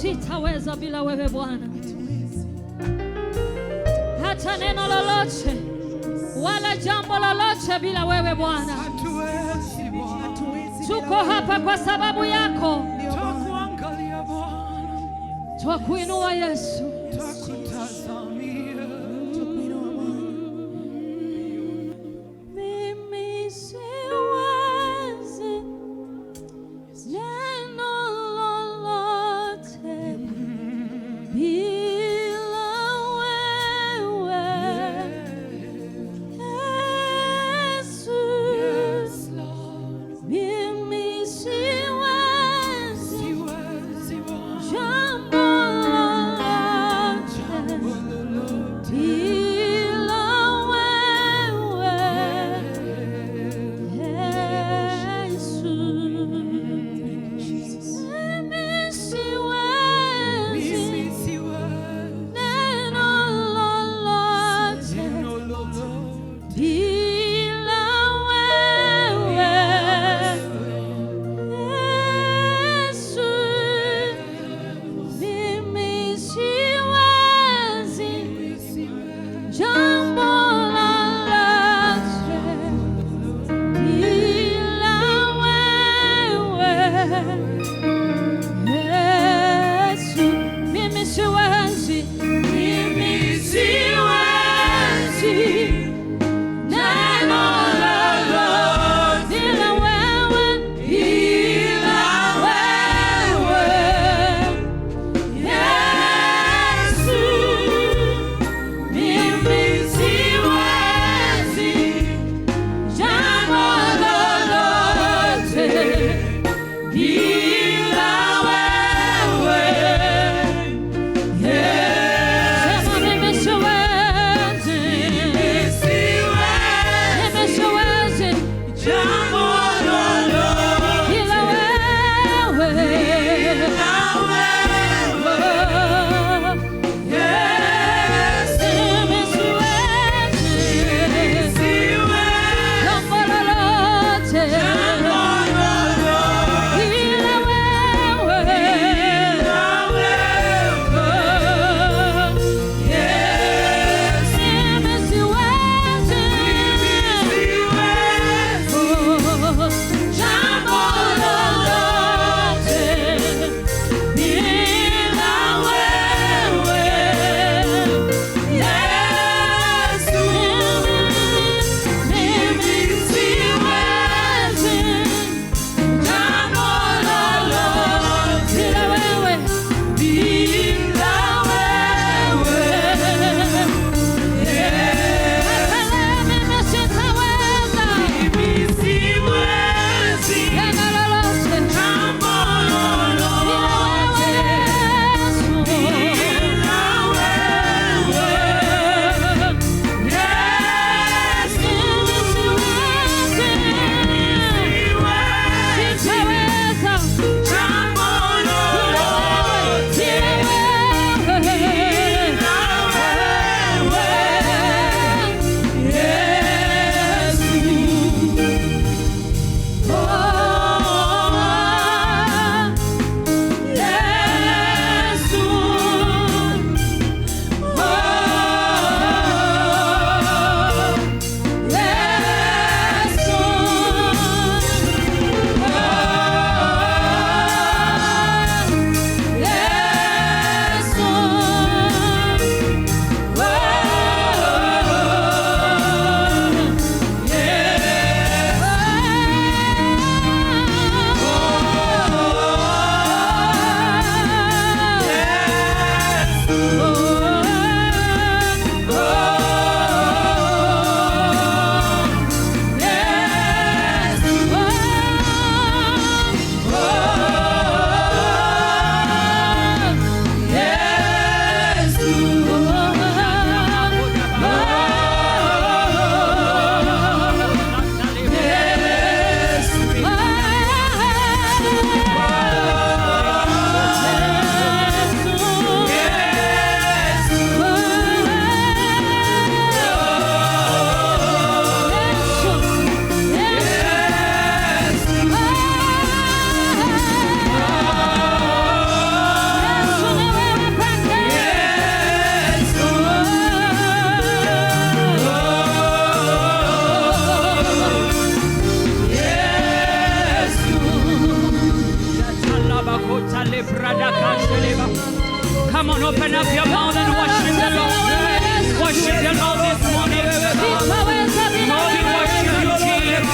Sitaweza bila wewe Bwana, hata neno lolote wala jambo lolote bila wewe Bwana. Tuko hapa kwa sababu yako, twakuinua Yesu. Come on, open up your mouth and worship the Lord. Worship the Lord this morning. Oh, we worship you, Jesus.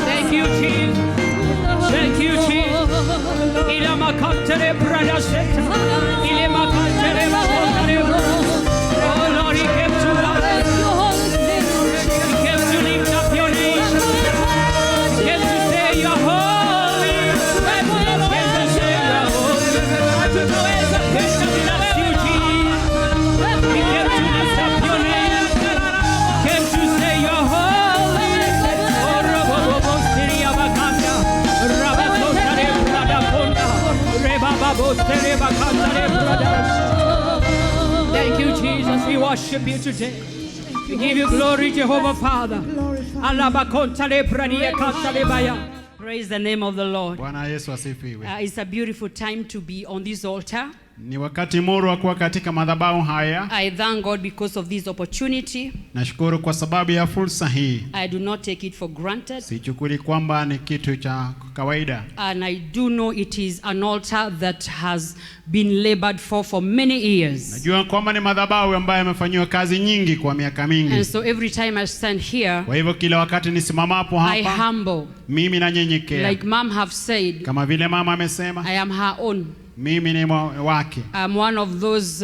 Thank you, Jesus. Thank you, Jesus. Oh Lord, He came to us. He came to lift up your name. He came to say you're holy. He came to say you're holy. He came to bless you, Jesus. He came to lift up your name. He came to say you're holy. Oh, Robo Syria Bakanda. Rabakotare Pradakonda. Rebababo Sereba Kandare Pradas. Thank you, Jesus. We worship you today. We give you glory, Jehovah Father. Praise the name of the Lord. It's a beautiful time to be on this altar. Ni wakati muru wa kuwa katika madhabahu haya. I thank God because of this opportunity. Nashukuru kwa sababu ya fursa hii. I do not take it for granted. Sichukuli kwamba ni kitu cha kawaida. And I do know it is an altar that has been labored for many years. Najua kwamba ni madhabahu ambayo yamefanywa kazi nyingi kwa miaka mingi. And so every time I stand here, kwa hivyo kila wakati nisimamapo hapa, I humble. Mimi nanyenyekea. Like mom have said, kama vile mama amesema, I am her own. Mimi ni wake. I'm one of those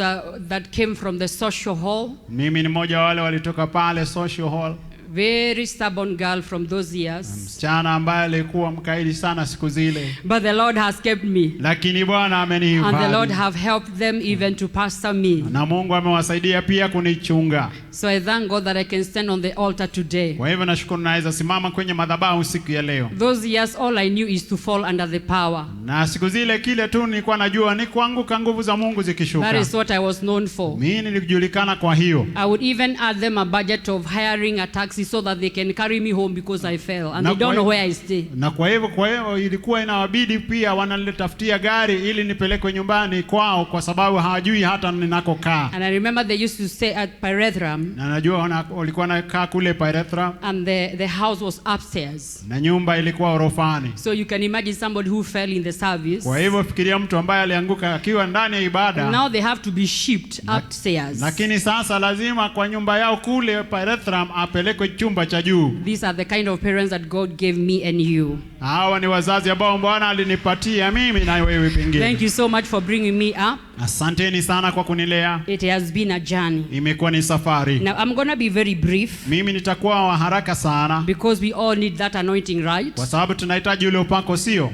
that came from the social hall. Mimi ni mmoja wale walitoka pale social hall. Very stubborn girl from those years. Msichana ambaye alikuwa mkaidi sana siku zile. But the Lord has kept me. Lakini Bwana amenihifadhi. And the Lord have helped them even to pastor me. Na Mungu amewasaidia pia kunichunga. So I thank God that I can stand on the altar today. Kwa hivyo nashukuru naweza simama kwenye madhabahu siku ya leo. Those years all I knew is to fall under the power. Na siku zile kile tu nilikuwa najua ni kuanguka nguvu za Mungu zikishuka. That is what I was known for. Mimi nilijulikana kwa hiyo. I would even add them a budget of hiring a taxi so that they can carry me home because I fell and they don't know where I stay. Na kwa hivyo ilikuwa inawabidi pia wananitafutia gari ili nipelekwe nyumbani kwao kwa sababu hawajui hata ninakokaa. And I remember they used to stay at Pyrethrum. Na najua walikuwa wanakaa kule Pyrethrum. And the house was upstairs. Na nyumba ilikuwa orofani. So you can imagine somebody who fell in the service. Kwa hivyo fikiria mtu ambaye alianguka akiwa ndani ya ibada. Now they have to be shipped upstairs. Lakini sasa lazima kwa nyumba yao kule Pyrethrum apelekwe chumba cha juu. These are the kind of parents that God gave me and you. Hawa ni wazazi ambao Bwana alinipatia mimi na wewe pengine. Thank you so much for bringing me up. Asanteni sana kwa kunilea. It has been a journey. Imekuwa ni safari. Now I'm going to be very brief. Mimi nitakuwa wa haraka sana. Because we all need that anointing, right? Kwa sababu tunahitaji ule upako, sio?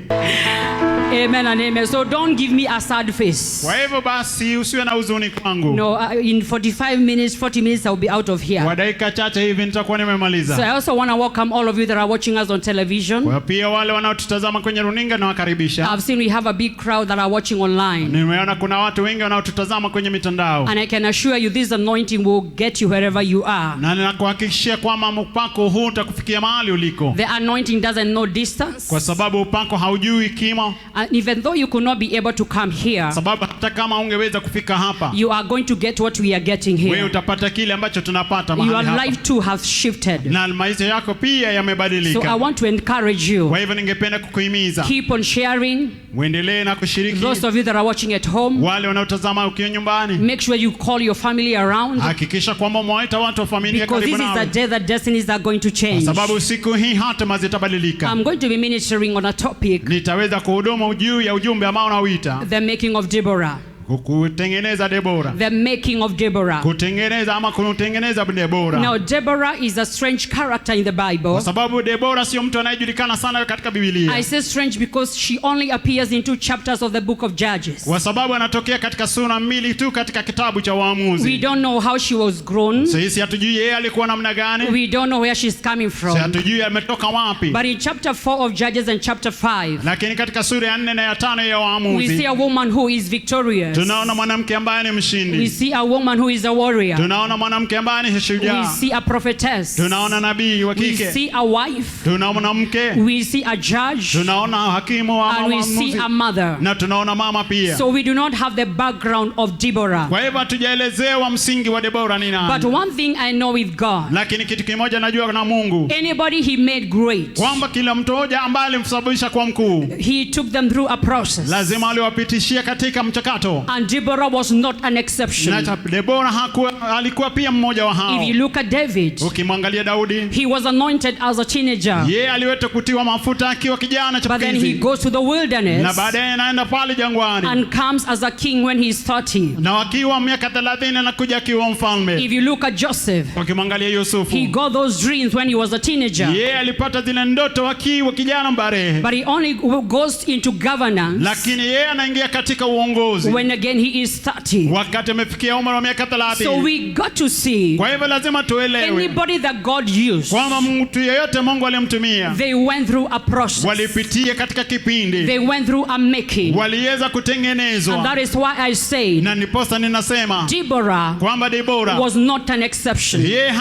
Amen and amen. So don't give me a sad face. Kwa hivyo basi usiwe na huzuni kwangu. No, in 40 minutes I'll be out of here. Kwa dakika chache hivi nitakuwa nimemaliza. So I also want to welcome all of you that are watching us on television. Kwa pia wale wanaotutazama kwenye runinga na wakaribisha. I've seen we have a big crowd that are watching online. Nimeona kuna watu wengi wanaotutazama kwenye mitandao. And I can assure you this anointing will get you wherever you are. Na ninakuhakikishia kwamba upako huu utakufikia mahali uliko. The anointing doesn't know distance. Kwa sababu upako haujui kimo. And even though you could not be able to come here, Sababu hata kama ungeweza kufika hapa, you are going to get what we are getting here. wewe utapata kile ambacho tunapata mahali hapa. Your life too has shifted. Na maisha yako pia yamebadilika. So I want to encourage you. Kwa hivyo ningependa kukuhimiza. Keep on sharing. Muendelee na kushiriki. Those of you that are watching at home, wale wanaotazama ukiwa nyumbani, make sure you call your family around. Hakikisha kwamba mwaita watu wa familia Because karibu this is nawe. the day that destinies are going to change. Kwa sababu siku hii hatima zitabadilika. I'm going to be ministering on a topic, Nitaweza kuhudumu juu ya ujumbe ambao unauita the making of Deborah. kutengeneza Debora. The making of Deborah. Kutengeneza ama kutengeneza Debora. Now Deborah is a strange character in the Bible. Kwa sababu Debora sio mtu anayejulikana sana katika Biblia. I say strange because she only appears in 2 chapters of the book of Judges. Kwa sababu anatokea katika sura 2 tu katika kitabu cha Waamuzi. We don't know how she was grown. Sisi hatujui yeye alikuwa namna gani. We don't know where she's coming from. Sisi hatujui ametoka wapi. But in chapter 4 of Judges and chapter 5, Lakini katika sura ya 4 na ya 5 ya we Waamuzi, see a woman who is victorious. tunaona mwanamke ambaye ni mshindi. We see a woman who is a warrior. Tunaona mwanamke ambaye ni shujaa. We see a prophetess. Tunaona nabii wa We kike. see a wife. Tunaona mke. We see a judge. Tunaona hakimu wa And we see maamuzi. a mother. Na tunaona mama pia. So we do not have the background of Deborah. Kwa hivyo hatujaelezewa msingi wa Debora ni nani. But one thing I know with God, Lakini kitu kimoja najua na Mungu, anybody he made great, kwamba kila mmoja ambaye alimsababisha kuwa mkuu, he took them through a process. lazima aliwapitishia katika mchakato. And Deborah was not an exception. Na Debora alikuwa pia mmoja wa hao. If you look at David, Ukimwangalia Daudi, he was anointed as a teenager. yeye aliweza kutiwa mafuta akiwa kijana But then he chipukizi. goes to the Na wilderness baadaye anaenda pale jangwani. and comes as a king when he's 30. Na akiwa miaka 30 anakuja akiwa mfalme. If you look at Joseph, Ukimwangalia Yusufu, he got those dreams when he was a teenager. yeye alipata zile ndoto akiwa kijana mbarehe. But he only goes into governance Lakini yeye anaingia katika uongozi when again he is 30. wakati amefikia umri wa miaka 30. So we got to see Kwa hivyo lazima tuelewe anybody that God used, kwamba mtu yeyote Mungu alimtumia, they went through a process. walipitia katika kipindi, They went through a making. waliweza And kutengenezwa. that is why I say Na niposa ninasema Deborah kwamba Debora was not an exception. yeye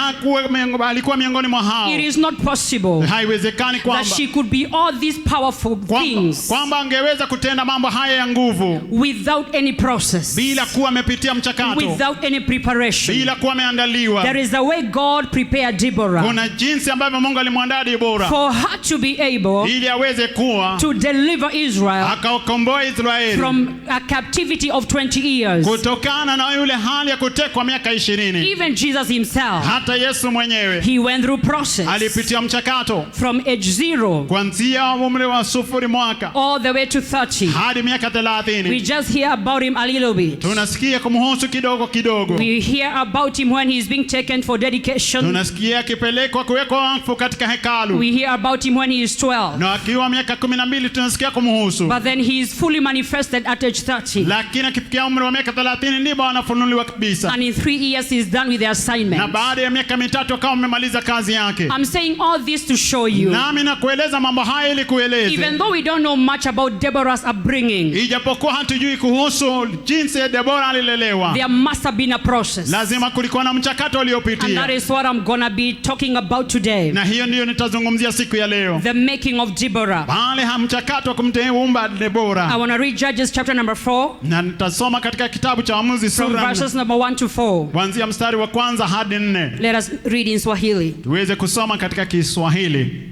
alikuwa miongoni mwa hao. It is not possible Haiwezekani that kwamba she could be all these powerful things kwamba angeweza kutenda mambo haya ya nguvu without any process, bila kuwa amepitia mchakato, without any preparation. bila kuwa ameandaliwa. There is a way God prepared Deborah Kuna jinsi ambavyo Mungu alimwandaa Debora for her to be able ili aweze kuwa to deliver Israel akaokomboa Israeli from a captivity of 20 years. kutokana na yule hali ya kutekwa miaka 20. Even Jesus himself, Hata Yesu mwenyewe he went through process alipitia mchakato from age 0 kuanzia umri wa 0 mwaka all the way to 30. hadi miaka We 30. just hear about him a little bit. Tunasikia kumhusu kidogo kidogo. We hear about him when he's being taken for dedication. Tunasikia akipelekwa kuwekwa wakfu katika hekalu. We hear about him when he is 12. Na akiwa miaka 12 tunasikia kumhusu. But then he is fully manifested at age 30. Lakini akifikia umri wa miaka 30 ndipo anafunuliwa kabisa. And in 3 years he's done with the Na assignment. baada ya miaka 3 akawa amemaliza kazi yake. I'm saying all this to show you, Nami nakueleza mambo haya ili kueleze, even though we don't know much about Deborah's upbringing, ijapokuwa hatujui kuhusu jinsi Debora alilelewa, there must have been a process. lazima kulikuwa na mchakato And that uliopitia. is what I'm going to be talking about today. Na hiyo ndiyo nitazungumzia siku ya leo. The making of Deborah. Pale mchakato wa kumteumba I Debora. want to read Judges chapter number 4 Na nitasoma katika kitabu cha Waamuzi from sura verses number 1 to 4. kuanzia mstari wa 1 hadi 4. Let us read in Swahili. Tuweze kusoma katika Kiswahili.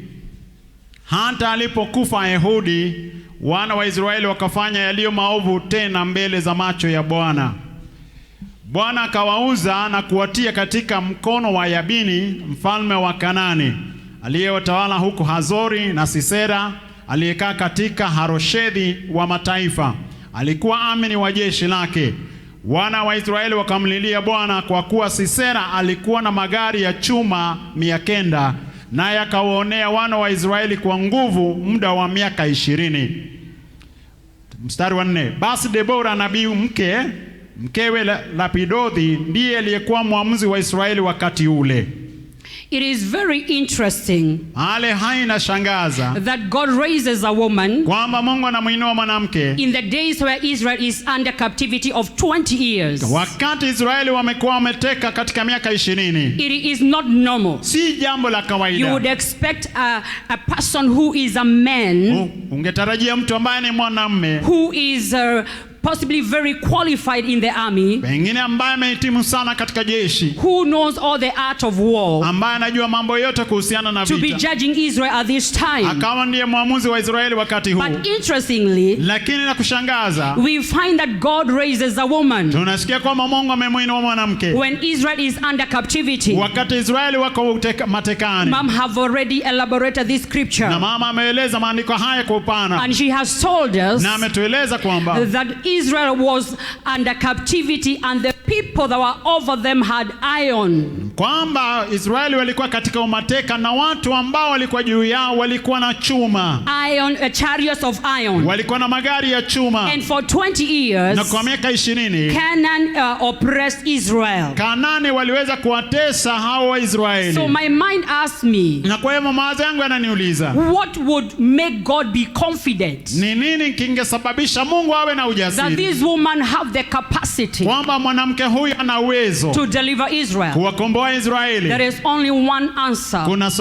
Hata alipokufa Ehudi, wana wa Israeli wakafanya yaliyo maovu tena mbele za macho ya Bwana. Bwana akawauza na kuwatia katika mkono wa Yabini mfalme wa Kanani, aliyewatawala huko Hazori, na Sisera aliyekaa katika Harosheth wa mataifa. Alikuwa amini wa jeshi lake. Wana wa Israeli wakamlilia Bwana kwa kuwa Sisera alikuwa na magari ya chuma 900, naye akawaonea wana wa Israeli kwa nguvu muda wa miaka 20. Mstari wa 4. Basi Debora nabii mkewe Lapidothi ndiye aliyekuwa mwamuzi wa Israeli wakati ule. It is very interesting hali hainashangaza that God raises a woman kwamba Mungu anamuinua mwanamke in the days where Israel is under captivity of 20 years. wakati Israeli wamekuwa wameteka katika miaka 20. It is not normal. Si jambo la You kawaida. would expect a person who is a man, Ungetarajia mtu ambaye ni mwanamume, who is possibly very qualified in the army, pengine ambaye amehitimu sana katika jeshi, who knows all the art of war, ambaye anajua mambo yote kuhusiana na to be vita, judging Israel at this time. akawa ndiye mwamuzi wa Israeli wakati huu. But interestingly, Lakini na kushangaza, we find that God raises a woman tunasikia kwamba Mungu amemuinua mwanamke when Israel is under captivity. wakati Israeli wako matekani. Mom have already elaborated this Na scripture, mama ameeleza maandiko haya kwa upana, and she has told us na ametueleza kwamba that Israel was under captivity and the people that were over them had iron. kwamba Israeli walikuwa katika umateka na watu ambao walikuwa juu yao walikuwa na chuma, Iron, chariots of iron. walikuwa na magari ya chuma. And for 20 years, Na kwa miaka 20 Canaan oppressed Israel. Kanani waliweza kuwatesa hao Waisraeli. So my mind asked me, Na kwa hiyo mawazo yangu yananiuliza, what would make God be confident ni nini kingesababisha Mungu awe na that ujasiri this woman have the capacity kwamba mwanamke huyu ana uwezo to deliver Israel? kuwakomboa Israeli? There is only one answer. Kuna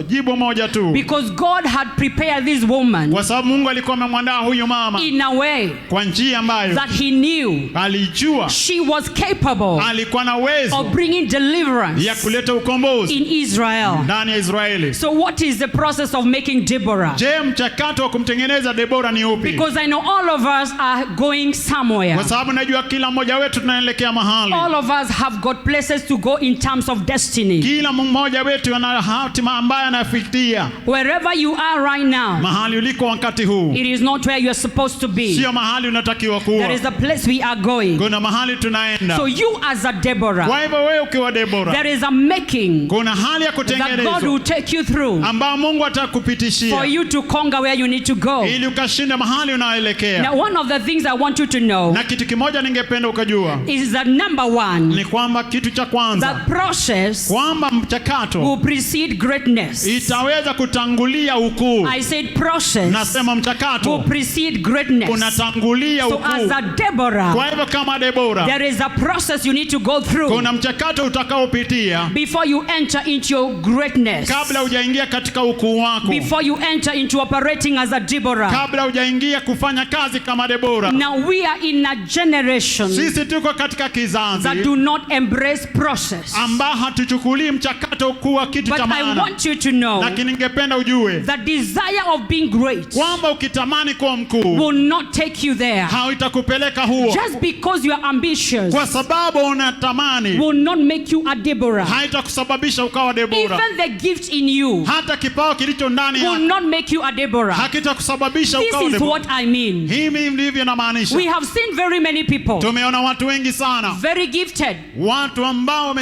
jibu moja tu, Because God had prepared this woman kwa sababu Mungu alikuwa amemwandaa huyu mama in a way kwa njia ambayo that he knew alijua she was capable alikuwa na uwezo of bringing deliverance ya kuleta ukombozi in Israel. ndani ya Israeli. So what is the process of making Deborah? Je, mchakato wa kumtengeneza Debora ni upi? Because I know all of us are going somewhere. Kwa sababu najua kila mmoja wetu tunaelekea mahali. All of us have got places to go in terms of destiny. Kila mmoja wetu ana hatima ambayo anafikia. Wherever you are right now, Mahali uliko wakati huu it is not where you are supposed to be. sio mahali unatakiwa kuwa. There is a place we are going. Kuna mahali tunaenda. So you as a Deborah, Kwa hivyo wewe ukiwa Debora, there is a making kuna hali ya that God kutengenezwa will take you through ambao Mungu for atakupitishia you to conquer where you need to go. ili ukashinda mahali unaelekea. Now, one of the things I want you to know Na kitu kimoja ningependa ukajua is that number one, ni kwamba kitu cha kwanza that process kwamba mchakato will precede greatness. itaweza kutangulia ukuu. I said process Nasema will mchakato precede greatness. unatangulia So as ukuu. a Deborah, Kwa hivyo kama Debora, there is a process you need to go through kuna mchakato utakaopitia before you enter into your greatness, kabla hujaingia katika ukuu wako, before you enter into operating as a Deborah. kabla hujaingia kufanya kazi kama Debora. Now we are in a generation Sisi tuko katika kizazi that do not embrace process. ambao hatuchukulii mchakato kuwa kitu But cha I maana. want you to know Lakini ningependa ujue the desire of being great kwamba ukitamani kuwa mkuu will not take you there. haitakupeleka huo. Just because you are ambitious Kwa sababu unatamani will not make you a Deborah. haitakusababisha ukawa Debora. Even the gift in you Hata kipawa kilicho ndani will yako not make you a Deborah. hakitakusababisha This ukawa is Debora. what I mean. Hivi ndivyo namaanisha. We have seen very many people, Tumeona watu wengi sana, very gifted, watu ambao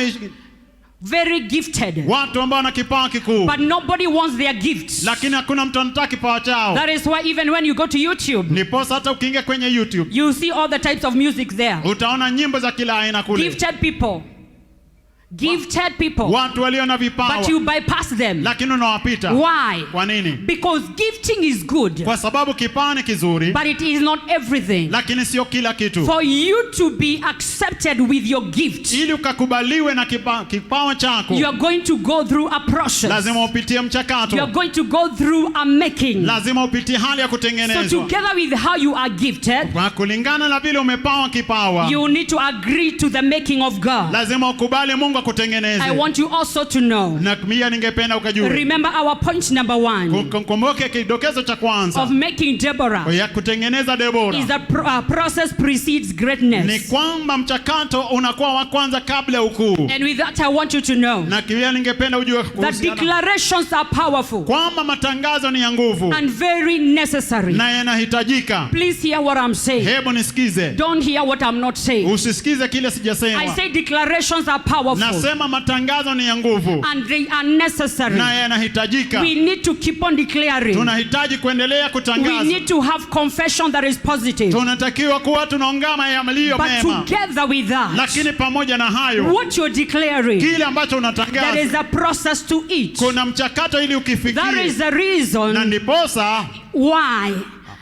very gifted, watu ambao wana kipawa kikuu, but nobody wants their gifts. lakini hakuna mtu anataka kipawa chao. That is why even when you go to YouTube, Ndiposa hata ukiingia kwenye YouTube you see all the types of music there. utaona nyimbo za kila aina kule, Gifted people. Gifted people. watu walio na vipawa, But you bypass them. lakini unawapita. Why? Kwa nini? Because gifting is good, Kwa sababu kipawa ni kizuri, but it is not everything. lakini sio kila kitu. For you to be accepted with your gift, Ili ukakubaliwe na kipawa chako, you are going to go through a process. lazima upitie You are mchakato, going to go through a making. lazima upitie hali ya So kutengenezwa. together with how you are gifted, Kwa kulingana na vile umepawa kipawa, you need to agree to the making of God. lazima ukubali Mungu I akutengeneze. want you also to know. Na mimi ningependa ukajue, Remember our point number one kumbuke kidokezo cha kwanza of making Deborah ya kutengeneza Debora is that process precedes ni greatness. kwamba mchakato unakuwa wa kwanza kabla ya ukuu. And with that I want you to know Na pia ningependa ujue that kuhusiana declarations are powerful kwamba matangazo ni ya nguvu and very necessary. na yanahitajika. Please hear what I'm saying. Hebu nisikize, Don't hear what I'm not saying. usisikize kile I sijasema. say declarations are powerful Nasema matangazo ni ya nguvu. And they are necessary. Na yanahitajika. We need to keep on declaring. Tunahitaji kuendelea kutangaza. We need to have confession that is positive. Tunatakiwa kuwa tunaongama yaliyo mema. But together with that, lakini pamoja na hayo, what you're declaring, kile ambacho unatangaza, there is a process to it. Kuna mchakato ili ukifikie. There is a reason. Na ndiposa why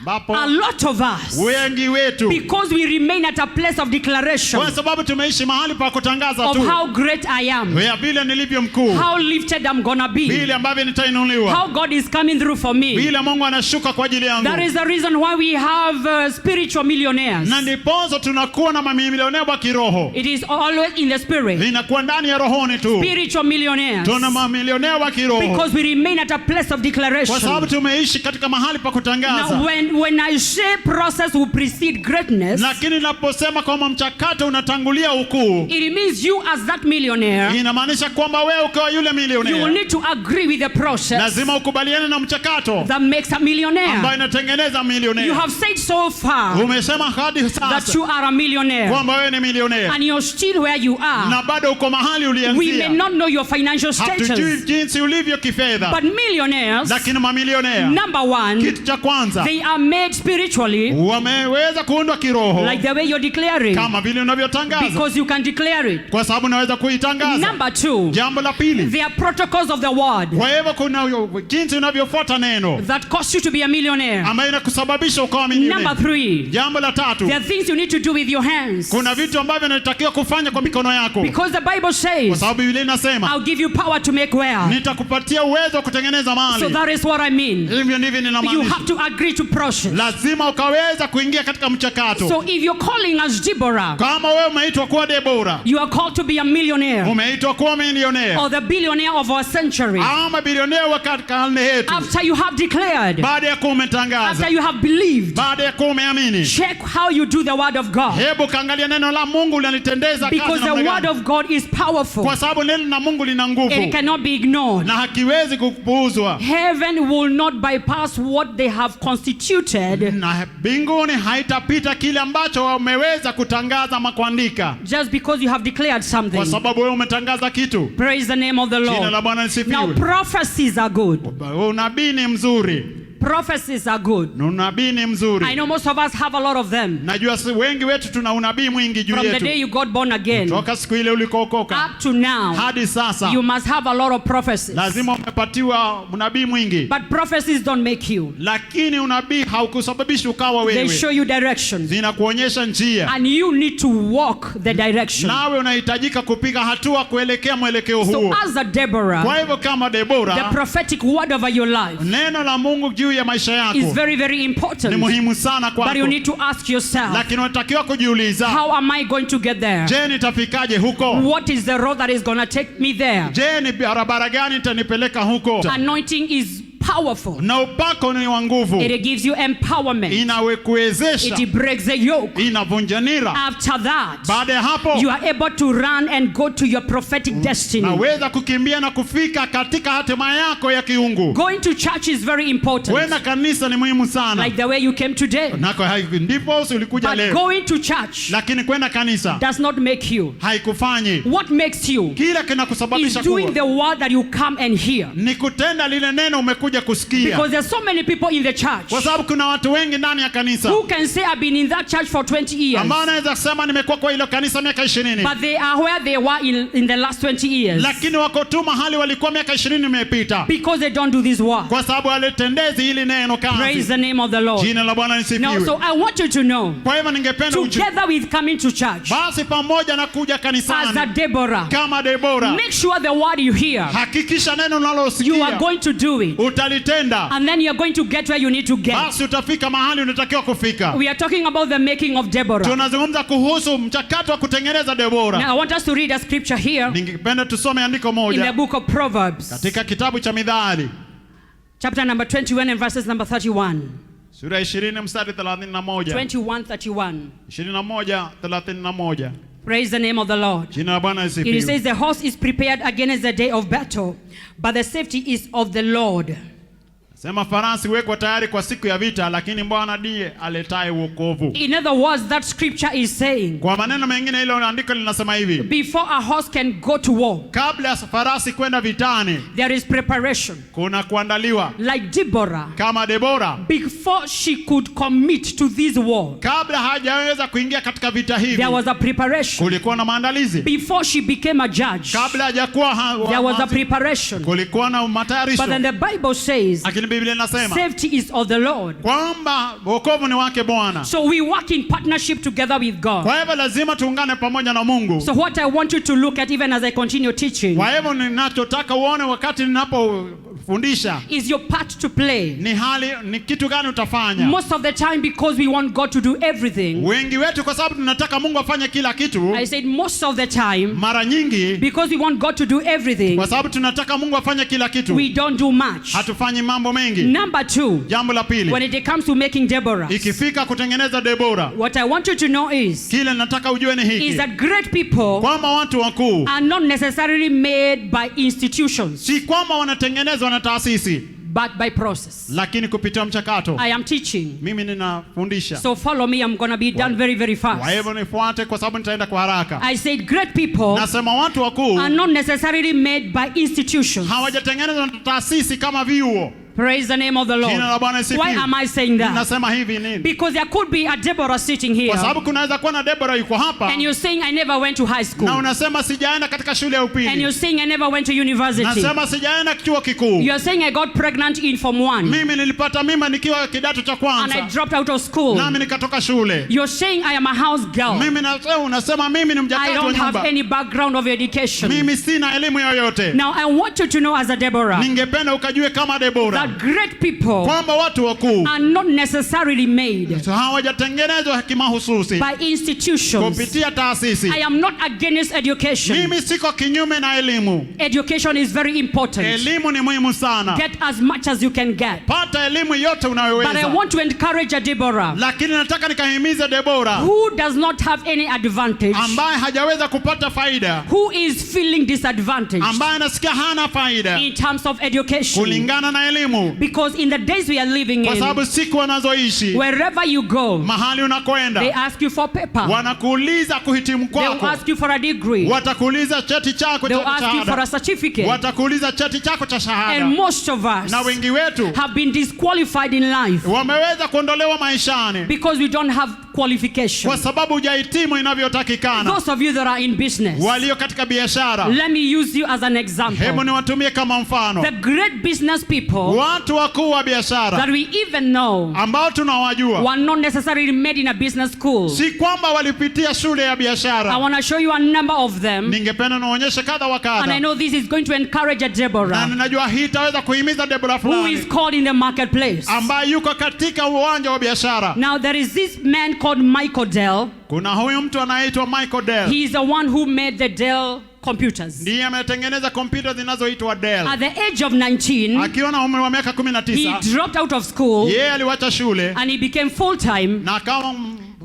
ambapo a lot of us, wengi wetu, because we remain at a place of declaration, kwa sababu tumeishi mahali pa kutangaza of tu, how great I am, vile nilivyo mkuu, how lifted I'm gonna be, vile ambavyo nitainuliwa, how God is coming through for me, vile Mungu anashuka kwa ajili yangu. That is the reason why we have spiritual millionaires. Na ndiposa tunakuwa na mamilionea wa kiroho. It is always in the spirit. Inakuwa ndani ya rohoni tu. Spiritual millionaires. Tuna mamilionea wa kiroho. Because we remain at a place of declaration. Kwa sababu tumeishi katika mahali pa kutangaza. Now when I say process will precede greatness, lakini ninaposema kwamba mchakato unatangulia ukuu, it means you as that millionaire, inamaanisha kwamba wewe ukiwa yule millionaire, you will need to agree with the process, lazima ukubaliane na mchakato that makes a millionaire, ambayo inatengeneza millionaire. You have said so far, umesema hadi sasa, that you are a millionaire, kwamba wewe ni millionaire, and you're still where you are, na bado uko mahali ulianzia. We may not know your financial status, hatujui jinsi ulivyo kifedha, but millionaires, lakini mamillionaire, number one, kitu cha kwanza, they are made spiritually, wameweza kuundwa kiroho, like the way you're declaring, kama vile unavyotangaza, because you can declare it, kwa sababu unaweza kuitangaza. Number two, jambo la pili, there are protocols of the word, kwa hivyo kuna jinsi unavyofuata neno, that cause you to be a millionaire, ambayo inakusababisha ukawa millionaire. Number three, jambo la tatu, there are things you need to do with your hands, kuna vitu ambavyo unatakiwa kufanya kwa mikono yako, because the Bible says, kwa sababu Biblia inasema, I'll give you power to make wealth, nitakupatia uwezo wa kutengeneza mali. So that is what I mean. Hivyo ndivyo ninamaanisha. You have to agree to process. Lazima ukaweza kuingia katika mchakato. So if you're calling as Deborah, kama wewe umeitwa kuwa Deborah, you are called to be a millionaire, umeitwa kuwa millionaire, or the billionaire of our century, ama billionaire wa karne yetu, after you have declared, baada ya kuwa umetangaza, after you have believed, baada ya kuwa umeamini, check how you do the word of God, hebu kaangalia neno la Mungu linalitendeza kazi, because the word of God is powerful, kwa sababu neno la Mungu lina nguvu, it cannot be ignored, na hakiwezi kupuuzwa. Heaven will not bypass what they have constituted, na mbinguni haitapita kile ambacho wameweza kutangaza ama kuandika, just because you have declared something, kwa sababu wewe umetangaza kitu. Praise the name of the Lord. Jina la Bwana lisifiwe. Now prophecies are good. Unabii ni mzuri. Prophecies are good. Unabii ni mzuri. I know most of us have a lot of them. Najua wengi wetu tuna unabii mwingi juu yetu. From the day you got born again, toka siku ile ulikookoka, up to now, hadi sasa, you must have a lot of prophecies. lazima umepatiwa unabii mwingi. But prophecies don't make you. Lakini unabii haukusababishi ukawa wewe. They show you direction. Zinakuonyesha njia. And you need to walk the direction. Nawe unahitajika kupiga hatua kuelekea mwelekeo huo. So as a Deborah, kwa hivyo kama Deborah, the prophetic word over your life, neno la Mungu juu ya maisha yako, is very, very important. Ni muhimu sana kwako. But you need to ask yourself, lakini unatakiwa kujiuliza, how am I going to get there? Je, nitafikaje huko? What is the road that is going to take me there? Je, ni barabara gani itanipeleka huko? Anointing is powerful. Na upako ni wa nguvu. It gives you empowerment. Inawekuwezesha. It breaks the yoke. Inavunja nira. After that, baada ya hapo, you are able to run and go to your prophetic destiny. Naweza kukimbia na kufika katika hatima yako ya kiungu. Going to church is very important. Kwenda kanisa ni muhimu sana. Like the way you came today. Nako ndipo ulikuja leo. But going to church, lakini kwenda kanisa, does not make you. Haikufanyi. What makes you? Kila kinakusababisha is doing the word that you come and hear. Ni kutenda lile neno umekuja kusikia. Because there's so many people in the church. Kwa sababu kuna watu wengi ndani ya kanisa. Who can say I've been in that church for 20 years. Ambao anaweza kusema nimekuwa kwa hilo kanisa miaka 20. But they are where they were in the last 20 years. Lakini wako tu mahali walikuwa miaka 20 imepita. Because they don't do this work. Kwa sababu walitendezi hili neno kazi. Praise the name of the Lord. Jina la Bwana lisifiwe. Now, so I want you to know. Kwa hivyo ningependa together with coming to church. Basi pamoja na kuja kanisani. As a Deborah. Kama Deborah. Make sure the word you hear. Hakikisha neno unalosikia. You are going to do it. Utalitenda. And then you are going to get where you need to get. Basi utafika mahali unatakiwa kufika. We are talking about the making of Deborah. Tunazungumza kuhusu mchakato wa kutengeneza Deborah. Now I want us to read a scripture here. Ningependa tusome andiko moja. In the book of Proverbs. Katika kitabu cha Mithali. Chapter number 21 and verses number 31. Sura 20 mstari 31. 21:31. 21:31. Praise the name of the Lord. Jina la Bwana lisifiwe. It says the horse is prepared against the day of battle, but the safety is of the Lord. Sema farasi wekwa tayari kwa siku ya vita, lakini Bwana ndiye aletaye wokovu. In other words, that scripture is saying, Kwa maneno mengine ile andiko linasema hivi, before a horse can go to war, kabla ya farasi kwenda vitani, there is preparation. kuna kuandaliwa. Like Deborah, Kama Debora, before she could commit to this war, kabla hajaweza kuingia katika vita hivi, there was a preparation. kulikuwa na maandalizi. Before she became a judge, Kabla hajakuwa there was a preparation. kulikuwa na matayarisho. But then the Bible says, Lakini Biblia inasema safety is of the Lord. kwamba wokovu ni wake Bwana. So we work in partnership together with God. Kwa hivyo lazima tuungane pamoja na Mungu. So what I want you to look at even as I continue teaching Kwa hivyo ninachotaka uone wakati ninapofundisha is your part to play. ni kitu gani utafanya. Most of the time, because we want God to do everything, Wengi wetu kwa sababu tunataka Mungu afanye kila kitu. I said most of the time, Mara nyingi because we want God to do everything, kwa sababu tunataka Mungu afanye kila kitu, we don't do much. hatufanyi mambo mengi. Number two, Jambo la pili, when it comes to making Deborah, ikifika kutengeneza Debora, what I want you to know is kile nataka ujue ni hiki, that great people kwamba watu wakuu are not necessarily made by institutions, si kwamba wanatengenezwa na taasisi, but by process. lakini kupitia mchakato. I am teaching. Mimi ninafundisha. So follow me, I'm going to be done very, very Kwa fast. hivyo nifuate kwa sababu nitaenda kwa haraka. I said great people Nasema watu wakuu are not necessarily made by institutions. hawajatengenezwa na taasisi kama vyuo. Praise the name of the Lord. Jina la Bwana isifiwe. Why am I saying that? Nasema hivi nini? Because there could be a Deborah sitting here, Kwa sababu kunaweza kuwa na Debora yuko hapa and you're saying, I never went to high na school. unasema sijaenda katika shule ya And upili. you're saying, I never went to university. Nasema sijaenda chuo kikuu. You're saying, I got pregnant in Form 1. Mimi nilipata mimba nikiwa kidato cha And kwanza. I dropped out of school. Nami nikatoka shule. You're saying, I am a house girl. Mimi unasema mimi ni I mjakazi wa don't have nyumba. any background of education. Mimi sina elimu yoyote. Now, I want you to know as a Deborah, Ningependa ukajue kama Debora that great people kwamba watu wakuu are not necessarily made hawajatengenezwa kimahususi by institutions. kupitia taasisi. I am not against education. Mimi siko kinyume na elimu. Education is very important. Elimu ni muhimu sana. Get as much as you can get. Pata elimu yote But I unayoweza. want to encourage a Deborah Lakini nataka nikahimize Debora who does not have any advantage, ambaye hajaweza kupata faida, who is feeling disadvantaged ambaye anasikia hana faida in terms of education. kulingana na elimu, Because in the days we are living kwa in, sababu siku wanazoishi, wherever you go, mahali they unakwenda, ask you for paper. wanakuuliza kuhitimu They will kwako, ask you for a degree. watakuuliza cheti chako They will cha ask you for a shahada, certificate. watakuuliza cheti chako cha And shahada. most of us Na wengi wetu have been disqualified in life wameweza kuondolewa maishani because we don't have qualification. kwa sababu hujahitimu inavyotakikana. Those of you that are in business, Walio katika biashara, let me use you as an hebu example. niwatumie kama mfano. The great business people Watu wakuu wa biashara that we even know ambao tunawajua, were not necessarily made in a business school. si kwamba walipitia shule ya I biashara. want to show you a number of them, Ningependa nionyeshe kadha wa and I kadha, know this is going to encourage a na Deborah ninajua hii itaweza kuhimiza Debora who is fulani called in the marketplace. ambaye yuko katika uwanja wa biashara. Now there is this man called Michael Dell. Kuna huyu mtu anaitwa Michael Dell, He is the one who made the Dell computers. ndiye ametengeneza kompyuta zinazoitwa Dell. At the age of 19, Akiwa na umri wa miaka he 19, dropped out of school yeye aliwacha shule and he became full-time na akawa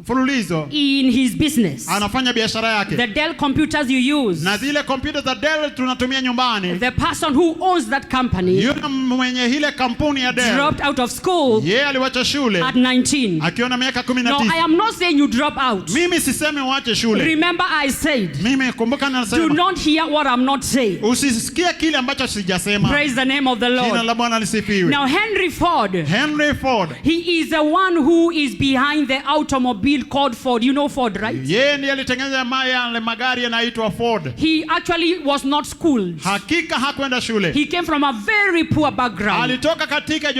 mfululizo in his business. anafanya biashara yake. The Dell computers you use, Na zile kompyuta za Dell tunatumia nyumbani, the person who owns that company yule mwenye ile kampuni ya Dell, dropped out of school yeye aliwacha shule at 19. akiwa na miaka No, I 19. am not saying you drop out. Mimi sisemi uache shule. Remember I said, Mimi kumbuka do nasema not hear what I'm not saying. usisikie kile ambacho sijasema. Praise the name of the Jina Lord. la Bwana lisifiwe. Now Henry Ford, Henry Ford, he is the one who is behind the automobile called Ford. You know Ford, right? yeye ndiye alitengeneza yale magari yanaitwa Ford. He actually was not schooled. Hakika hakwenda shule. He came from a very poor background. Alitoka katika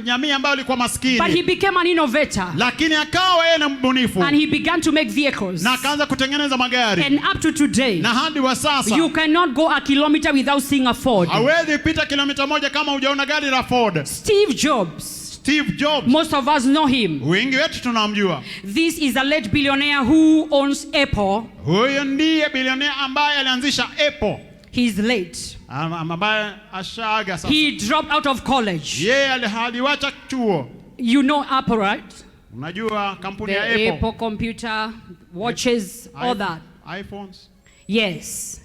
jamii ambayo ilikuwa But he maskini, became an innovator. lakini akawa yeye ni mbunifu And he began to make vehicles. na akaanza kutengeneza magari, And up to today, na hadi wa sasa you cannot go a kilometer without seeing a Ford. hawezi pita kilomita moja kama hujaona gari la Ford. Steve Jobs, Steve Jobs, most of us know him. wengi wetu tunamjua. This is a late billionaire who owns Apple. Huyo ndiye bilionea ambaye alianzisha Apple, He's late. ambaye ashaaga sasa. He dropped out of college. Yeye aliwacha chuo. You know Apple, right? Unajua kampuni The ya Apple, Apple computer, watches, all that. iPhones. Yes.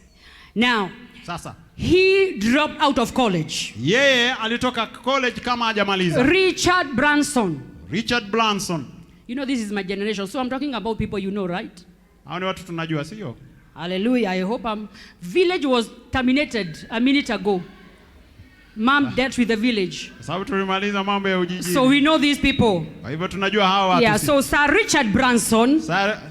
Now, Sasa he dropped out of college. yeye alitoka college kama hajamaliza. Richard Branson. Richard Branson. You know, this is my generation, so I'm talking about people you know, right? Hao ni watu tunajua, sio? Hallelujah. I hope village was terminated a minute ago. Mom dealt with the village. Sababu tulimaliza mambo ya ujiji. So we know these people. Kwa hivyo tunajua hawa watu. Yeah, so Sir Richard Branson.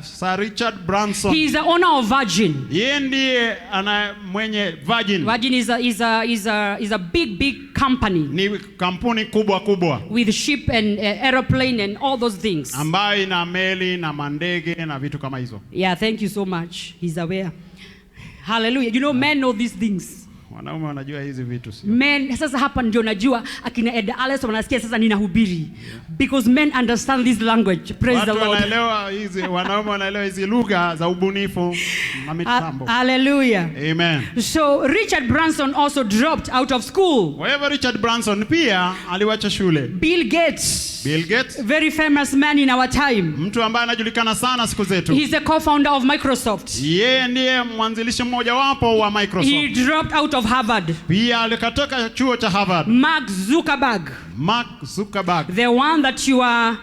Sir Richard Branson. He is the owner of Virgin. Yeye ndiye ana mwenye Virgin. Virgin is a big company. Ni kampuni kubwa. With ship and aeroplane and all those things. Ambayo ina meli na mandege na vitu kama hizo. Yeah, thank you so much. He's aware. Hallelujah. You know, men know these things. Wanaume wanajua hizi vitu sio. Men, sasa hapa ndio najua akina Ed Alex wanasikia sasa ninahubiri. Because men understand this language. Praise the Lord. Watu wanaelewa hizi, wanaume wanaelewa hizi lugha za ubunifu na mitambo. Hallelujah. Amen. So Richard Branson also dropped out of school. Kwa hivyo Richard Branson pia aliwacha shule. Bill Gates. Bill Gates, very famous man in our time. Mtu ambaye anajulikana sana siku zetu. He's the co-founder of Microsoft. Yeye ndiye mwanzilishi mmoja wapo wa Microsoft. He dropped out of Harvard. Pia alikatoka chuo cha Harvard. Mark Zuckerberg. The one that you are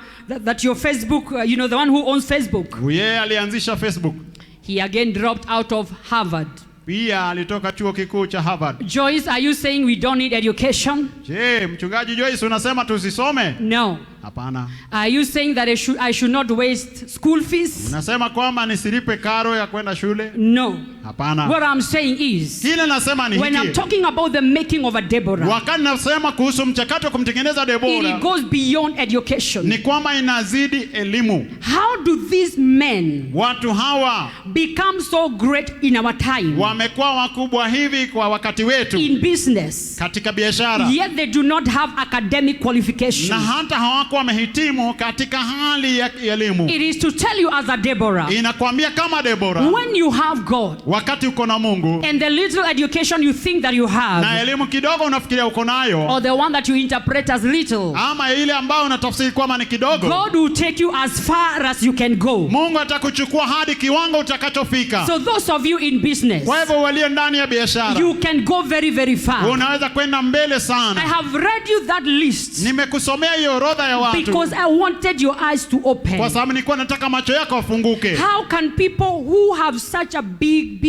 that your Facebook, you know, the one who owns Facebook. Yeye alianzisha Facebook. He again dropped out of Harvard. Pia alitoka chuo kikuu cha Harvard. Joyce, are you saying we don't need education? Je, mchungaji Joyce unasema tusisome? No. Hapana. Are you saying that I should not waste school fees? Unasema kwamba nisilipe karo ya kwenda shule? No. Hapana. What I'm saying is, kile nasema ni when I'm talking about the making of a Deborah, wakati nasema kuhusu mchakato wa kumtengeneza Deborah, it goes beyond education. Ni kwamba inazidi elimu. How do these men, watu hawa, become so great in our time? Wamekuwa wakubwa hivi kwa wakati wetu. In business. Katika biashara. Yet they do not have academic qualifications. Na hata hawakuwa wamehitimu katika hali ya elimu. It is to tell you as a Deborah. Inakwambia kama Deborah. When you have God. Wakati uko na Mungu. And the little education you think that you have. Na elimu kidogo unafikiria uko nayo. Or the one that you interpret as little. Ama ile ambayo unatafsiri kwamba ni kidogo. God will take you as far as you can go. Mungu atakuchukua hadi kiwango utakachofika. So those of you in business. Kwa hivyo walio ndani ya biashara. You can go very far. Unaweza kwenda mbele sana. I have read you that list. Nimekusomea hiyo orodha ya watu. Because I wanted your eyes to open. Kwa sababu nilikuwa nataka macho yako yafunguke. How can people who have such a big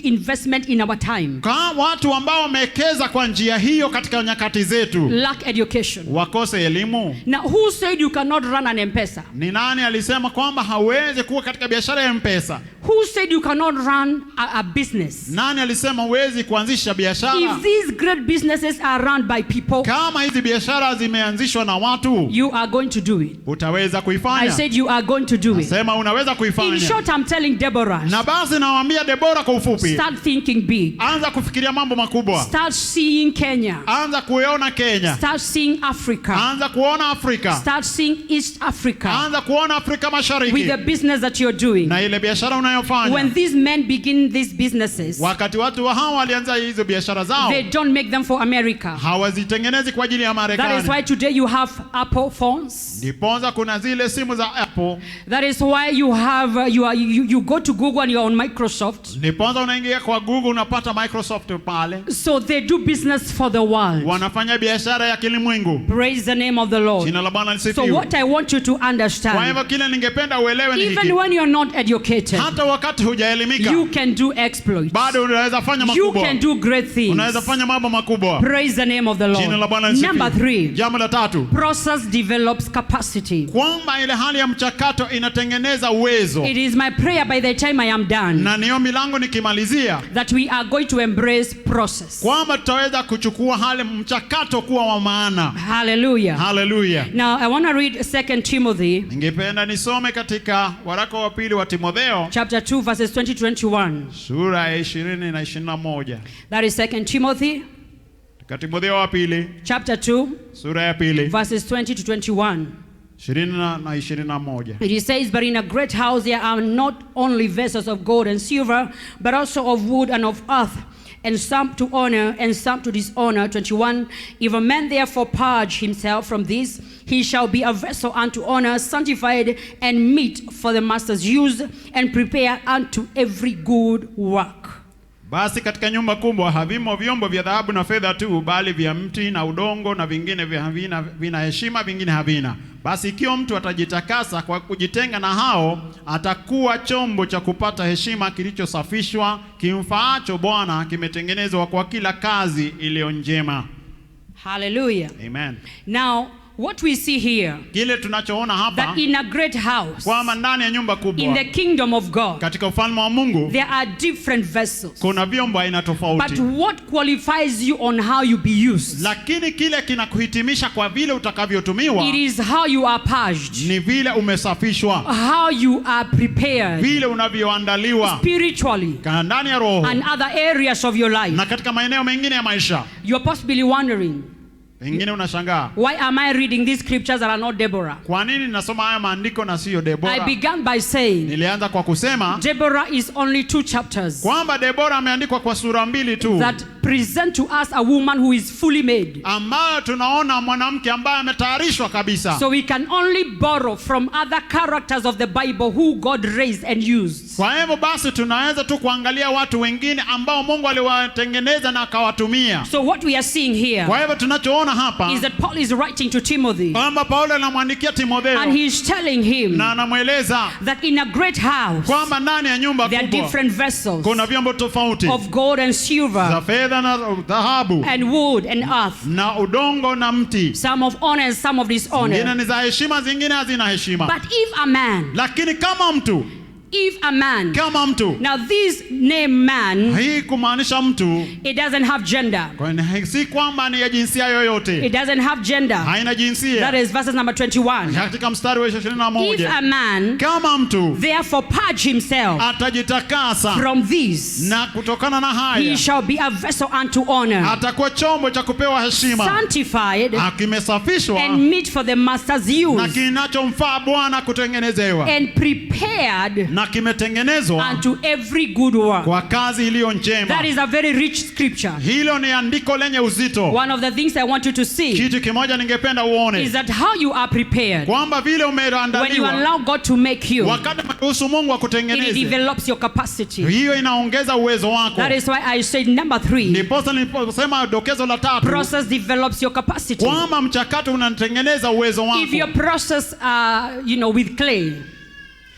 investment in our time, kama watu ambao wamewekeza kwa njia hiyo katika nyakati zetu, lack education? Wakose elimu. Now who said you cannot run an M-Pesa? Ni nani alisema kwamba hawezi kuwa katika biashara ya M-Pesa? Who said you cannot run a business? Nani alisema huwezi kuanzisha biashara? If these great businesses are run by people, kama hizi biashara zimeanzishwa na watu, you are going to do it. Utaweza kuifanya. I said you are going to do it. Sema unaweza kuifanya. In short, I'm telling Deborah. Na basi nawaambia Deborah kwa ufupi. Start thinking big. Anza kufikiria mambo makubwa. Start seeing Kenya. Anza kuona Kenya. Start seeing Africa. Anza kuona Afrika. Start seeing East Africa. Anza kuona Afrika Mashariki. With the business that you're doing. Na ile biashara unayofanya. When these men begin these businesses, wakati watu hawa walianza hizo biashara zao, they don't make them for America. Hawazitengenezi kwa ajili ya Marekani. That is why today you have Apple phones. Ndiponza kuna zile simu za Apple. That is why you have you go to Google and you're on Microsoft. Ndiponza unaingia kwa Google unapata Microsoft pale. So they do business for the world. Wanafanya biashara ya kilimwengu. Praise the name of the Lord. Jina la Bwana lisifiwe. So what I want you to understand. Kwa hivyo kile ningependa uelewe ni hiki. Even when you're not educated, hata wakati hujaelimika, you can do exploits. Bado unaweza fanya makubwa. You can do great things. Unaweza fanya mambo makubwa. Praise the name of the Lord. Jina la Bwana lisifiwe. Number 3. Jambo la 3. Process develops capacity. Kwamba ile hali ya mchakato inatengeneza uwezo. It is my prayer by the time I am done. Na niyo milango nikimalizia. That we are going to embrace process. Kwamba tutaweza kuchukua hali mchakato kuwa wa maana. Hallelujah. Hallelujah. Now I want to read 2 Timothy. Ningependa nisome katika waraka wa pili wa Timotheo. Chapter 2 verses 20 to 21. Sura ya 20 na 21. That is 2 Timothy. Timotheo wa pili. Chapter 2. Sura ya pili. Verses 20 to 21. 20 na 21. It says, but in a great house there are not only vessels of gold and silver, but also of wood and of earth, and some to honor and some to dishonor. 21. If a man therefore purge himself from this, he shall be a vessel unto honor, sanctified and meet for the master's use, and prepare unto every good work. Basi katika nyumba kubwa havimo vyombo vya dhahabu na fedha tu, bali vya mti na udongo, na vingine vina heshima, vingine havina. Basi ikiwa mtu atajitakasa kwa kujitenga na hao, atakuwa chombo cha kupata heshima, kilichosafishwa, kimfaacho Bwana, kimetengenezwa kwa kila kazi iliyo njema. Hallelujah. Amen. Now, what we see here, kile tunachoona hapa, that in a great house, kwamba ndani ya nyumba kubwa, in the kingdom of God, katika ufalme wa Mungu, there are different vessels. kuna vyombo aina tofauti. But what qualifies you on how you be used? Lakini kile kinakuhitimisha kwa vile utakavyotumiwa, It is how you are purged, ni vile umesafishwa, how you are prepared vile unavyoandaliwa spiritually ndani ya roho and other areas of your life. na katika maeneo mengine ya maisha. You are possibly wondering, Wengine unashangaa, why am I reading these scriptures that are not Deborah? kwa nini nasoma haya maandiko na sio I Debora? began by saying Nilianza kwa kusema Deborah is only 2 chapters kwamba Debora ameandikwa kwa sura 2 tu, that present to us a woman who is fully made. ambayo tunaona mwanamke ambaye ametayarishwa kabisa. So we can only borrow from other characters of the Bible who God raised and used. Kwa hivyo basi tunaweza tu kuangalia watu wengine ambao Mungu aliwatengeneza na akawatumia. So what we are seeing here Kwa hivyo tunachoona hapa is that Paul is writing to Timothy, kwamba Paulo anamwandikia Timotheo and he is telling him na anamweleza that in a great house kwamba ndani ya nyumba there are kubwa different vessels kuna vyombo tofauti of gold and za silver fedha na dhahabu and wood and earth, na udongo na mti, some of honor and some of zingine dishonor. ni za heshima, zingine hazina heshima. But if a man, Lakini kama mtu, now this name man, hii kumaanisha mtu, it doesn't have gender. si kwamba ni ya jinsia yoyote, It doesn't have gender. haina jinsia. That is verses number 21. Katika mstari wa If 21, a man kama mtu therefore purge himself atajitakasa from this, na kutokana na he haya shall be a vessel unto honor, atakuwa chombo cha kupewa heshima, sanctified kimesafishwa and meet for the master's na use, kinachomfaa Bwana kutengenezewa, and prepared na kimetengenezwa unto every good work. kwa kazi iliyo njema. That is a very rich scripture. Hilo ni andiko lenye uzito. One of the things I want you to see Kitu kimoja ningependa uone, is that how you are prepared kwamba vile when you umeandaliwa, allow God to make you, wakati umeruhusu Mungu it akutengeneze, develops your capacity. hiyo inaongeza uwezo wako. That is why I said number 3, Ndiposa niliposema dokezo la 3, process develops your capacity. kwamba mchakato unatengeneza uwezo wako. If you process with clay,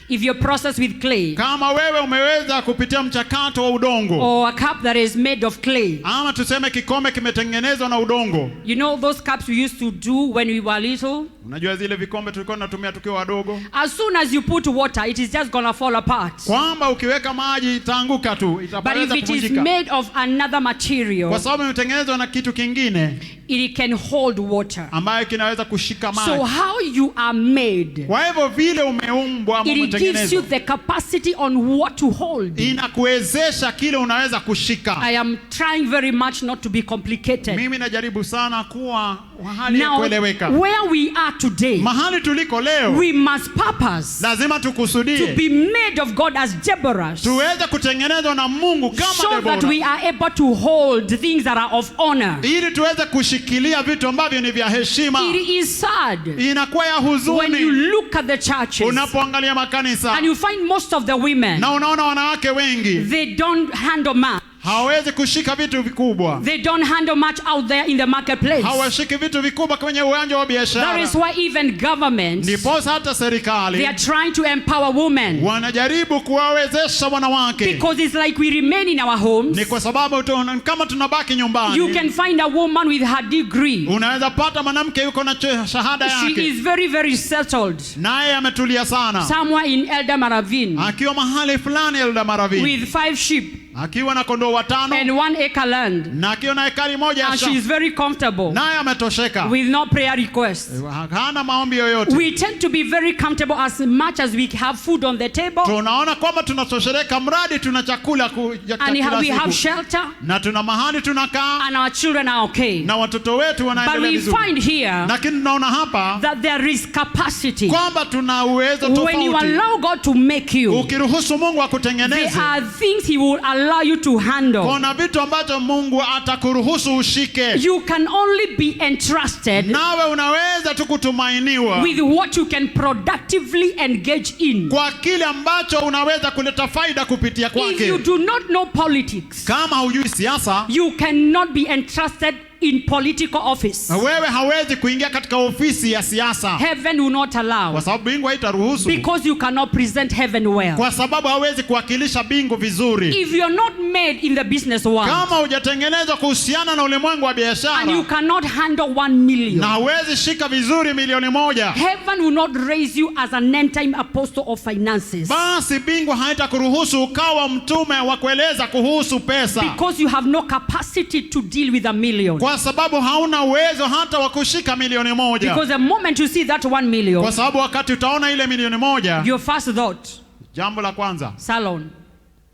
if you process with clay, Kama wewe umeweza kupitia mchakato wa udongo, or a cup that is made of clay, ama tuseme kikombe kimetengenezwa na udongo. you know those cups we used to do when we were little? Unajua zile vikombe tulikuwa tunatumia tukiwa wadogo, As soon as you put water, it is just gonna fall apart. kwamba ukiweka maji itaanguka tu, But if itaweza it is kuvunjika. made of another Kwa material, sababu imetengenezwa na kitu kingine it can hold water. ambayo kinaweza kushika maji. So how you are made, Kwa hivyo vile umeumbwa ama it gives you umetengenezwa, the capacity on what to hold. inakuwezesha kile unaweza kushika. I am trying very much not to be complicated. Mimi najaribu sana kuwa hali ya Now, kueleweka. where we are today, Mahali tuliko leo, we must purpose lazima to tukusudie be made of God as Deborah, tuweze kutengenezwa na Mungu kama so that Debora, we are able to hold things that are of honor. ili tuweze kushikilia vitu ambavyo ni vya heshima. It is sad Inakuwa ya when you huzuni look at the churches unapoangalia makanisa and you find most of the women, na unaona wanawake wengi they don't handle much. hawawezi kushika vitu vikubwa, They don't handle much out there in the marketplace. hawashiki vitu vikubwa kwenye uwanja wa That biashara. is why even governments, Ndiposa hata they serikali are trying to empower women, wanajaribu kuwawezesha wanawake. because it's like we remain in our homes. Ni kwa sababu kama tunabaki You nyumbani, can find a woman with her degree. unaweza pata mwanamke yuko na shahada She yake, is very, very settled naye ametulia sana, somewhere in Elder Maravin akiwa mahali fulani Elda Maravi, with 5 sheep akiwa na kondoo 5 and 1 acre land, na akiwa na ekari moja ya and she shamba, is very comfortable naye ametosheka, with no prayer requests. hana maombi yoyote. We tend to be very comfortable as much as we have food on the table, Tunaona kwamba tunatosheleka mradi tuna chakula and kila we have siku, shelter, na tuna mahali tunakaa, and our children are okay. na watoto wetu But wanaendelea we vizuri. find here Lakini tunaona hapa that there is capacity. kwamba tuna uwezo When you tofauti. allow God to make you, Ukiruhusu Mungu there akutengeneze, are things He will allow allow you to handle. Kuna vitu ambacho Mungu atakuruhusu ushike. You can only be entrusted Nawe unaweza tu kutumainiwa with what you can productively engage in. kwa kile ambacho unaweza kuleta faida kupitia If kwake. you do not know politics, Kama hujui siasa, you cannot be entrusted in political office. wewe hawezi kuingia katika ofisi ya siasa, Heaven will not allow, kwa sababu bingu haitaruhusu, because you cannot present heaven well. kwa sababu hawezi kuwakilisha bingu vizuri. If you're not made in the business world Kama hujatengenezwa kuhusiana na ulimwengu wa and you biashara cannot handle 1 million, na hawezi shika vizuri milioni 1, heaven will not raise you as an end-time apostle of finances, basi bingu haitakuruhusu ukawa mtume wa kueleza kuhusu pesa, because you have no capacity to deal with 1 million. kwa sababu hauna uwezo hata wa kushika milioni 1. Because the moment you see that 1 million, Kwa sababu wakati utaona ile milioni 1, your first thought, jambo la kwanza, salon,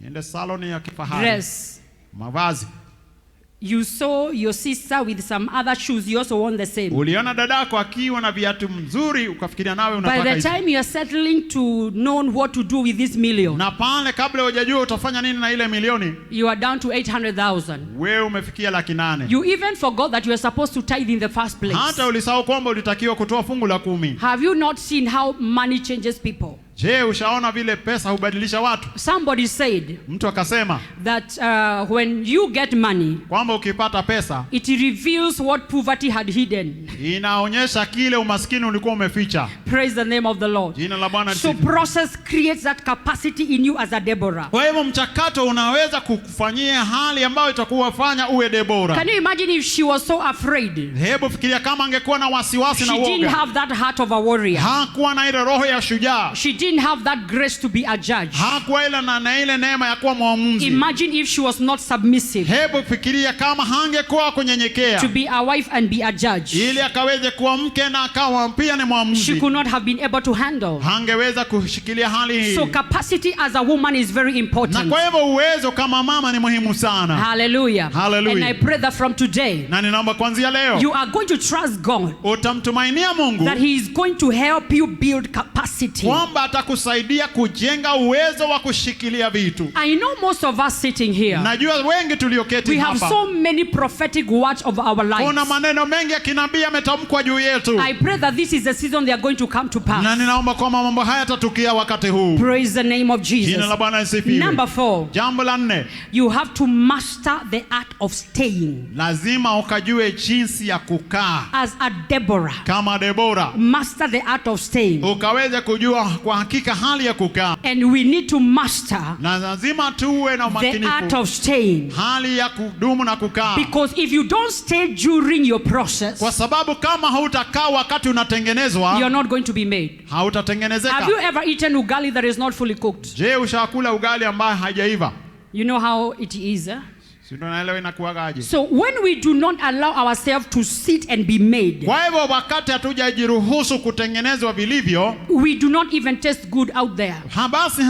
niende saloni ya kifahari, dress. mavazi. You saw your sister with some other shoes, you also want the same. Uliona dadako akiwa na viatu mzuri, ukafikiria nawe By unataka the hizo. time you are settling to know what to do with this million, Na pale kabla hujajua utafanya nini na ile milioni, you are down to 800,000. wewe umefikia 800,000. You even forgot that you are supposed to tithe in the first place. Hata ulisahau kwamba ulitakiwa kutoa fungu la 10. Have you not seen how money changes people? Je, ushaona vile pesa hubadilisha watu? Somebody said Mtu akasema that when you get money, kwamba ukipata pesa it reveals what poverty had hidden. inaonyesha kile umaskini ulikuwa umeficha. Praise the name of the Lord. Jina la Bwana So lisifiwe. process creates that capacity in you as a Deborah. Kwa hivyo mchakato unaweza kukufanyia hali ambayo itakuwafanya uwe Debora. Can you imagine if she was so afraid? Hebu fikiria kama angekuwa na wasiwasi na She didn't woga. have that heart of a warrior. Hakuwa na ile roho ya shujaa. She didn't have that grace to be a judge. Hakuwa ile na ile neema ya kuwa mwamuzi. Imagine if she was not submissive Hebu fikiria kama hangekuwa kunyenyekea to be a wife and be a judge. ili akaweze kuwa mke na akawa pia ni She mwamuzi. could not have been able to handle. Hangeweza kushikilia hali hii. So capacity as a woman is very Na important. kwa hivyo uwezo kama mama ni muhimu sana. Hallelujah. Hallelujah. And I pray that from today, Na ninaomba kuanzia leo you are going to trust God utamtumainia Mungu that He is going to help you build capacity. kwamba atakusaidia kujenga uwezo wa kushikilia vitu. I know most of us sitting here, Najua wengi tulioketi we have hapa so many prophetic words of our kuna lives. maneno mengi ya kinabii yametamkwa juu yetu. I pray that this is the season they are going to come to Na pass. ninaomba kwamba mambo haya yatatukia wakati huu. Praise the name of Jina Jesus. la Bwana lisifiwe. Number 4, Jambo la 4, you have to master the art of staying. lazima ukajue jinsi ya kukaa As a Deborah, kama Debora. master the art of staying. Ukaweze kujua kwa hakika hali ya kukaa. And we need to master Na lazima tuwe na the art umakinifu of staying. hali ya kudumu na kukaa. Because if you don't stay during your process, Kwa sababu kama hautakaa wakati you're unatengenezwa, not going to be made. hautatengenezeka. Have you ever eaten ugali that is not fully cooked? Je, ushakula ugali ambaye haijaiva? You know how it is. Si ndio naelewa inakuwagaje? So when we do not allow ourselves to sit and be made, Kwa hivyo wakati hatujajiruhusu kutengenezwa vilivyo, we do not even taste good out there. basi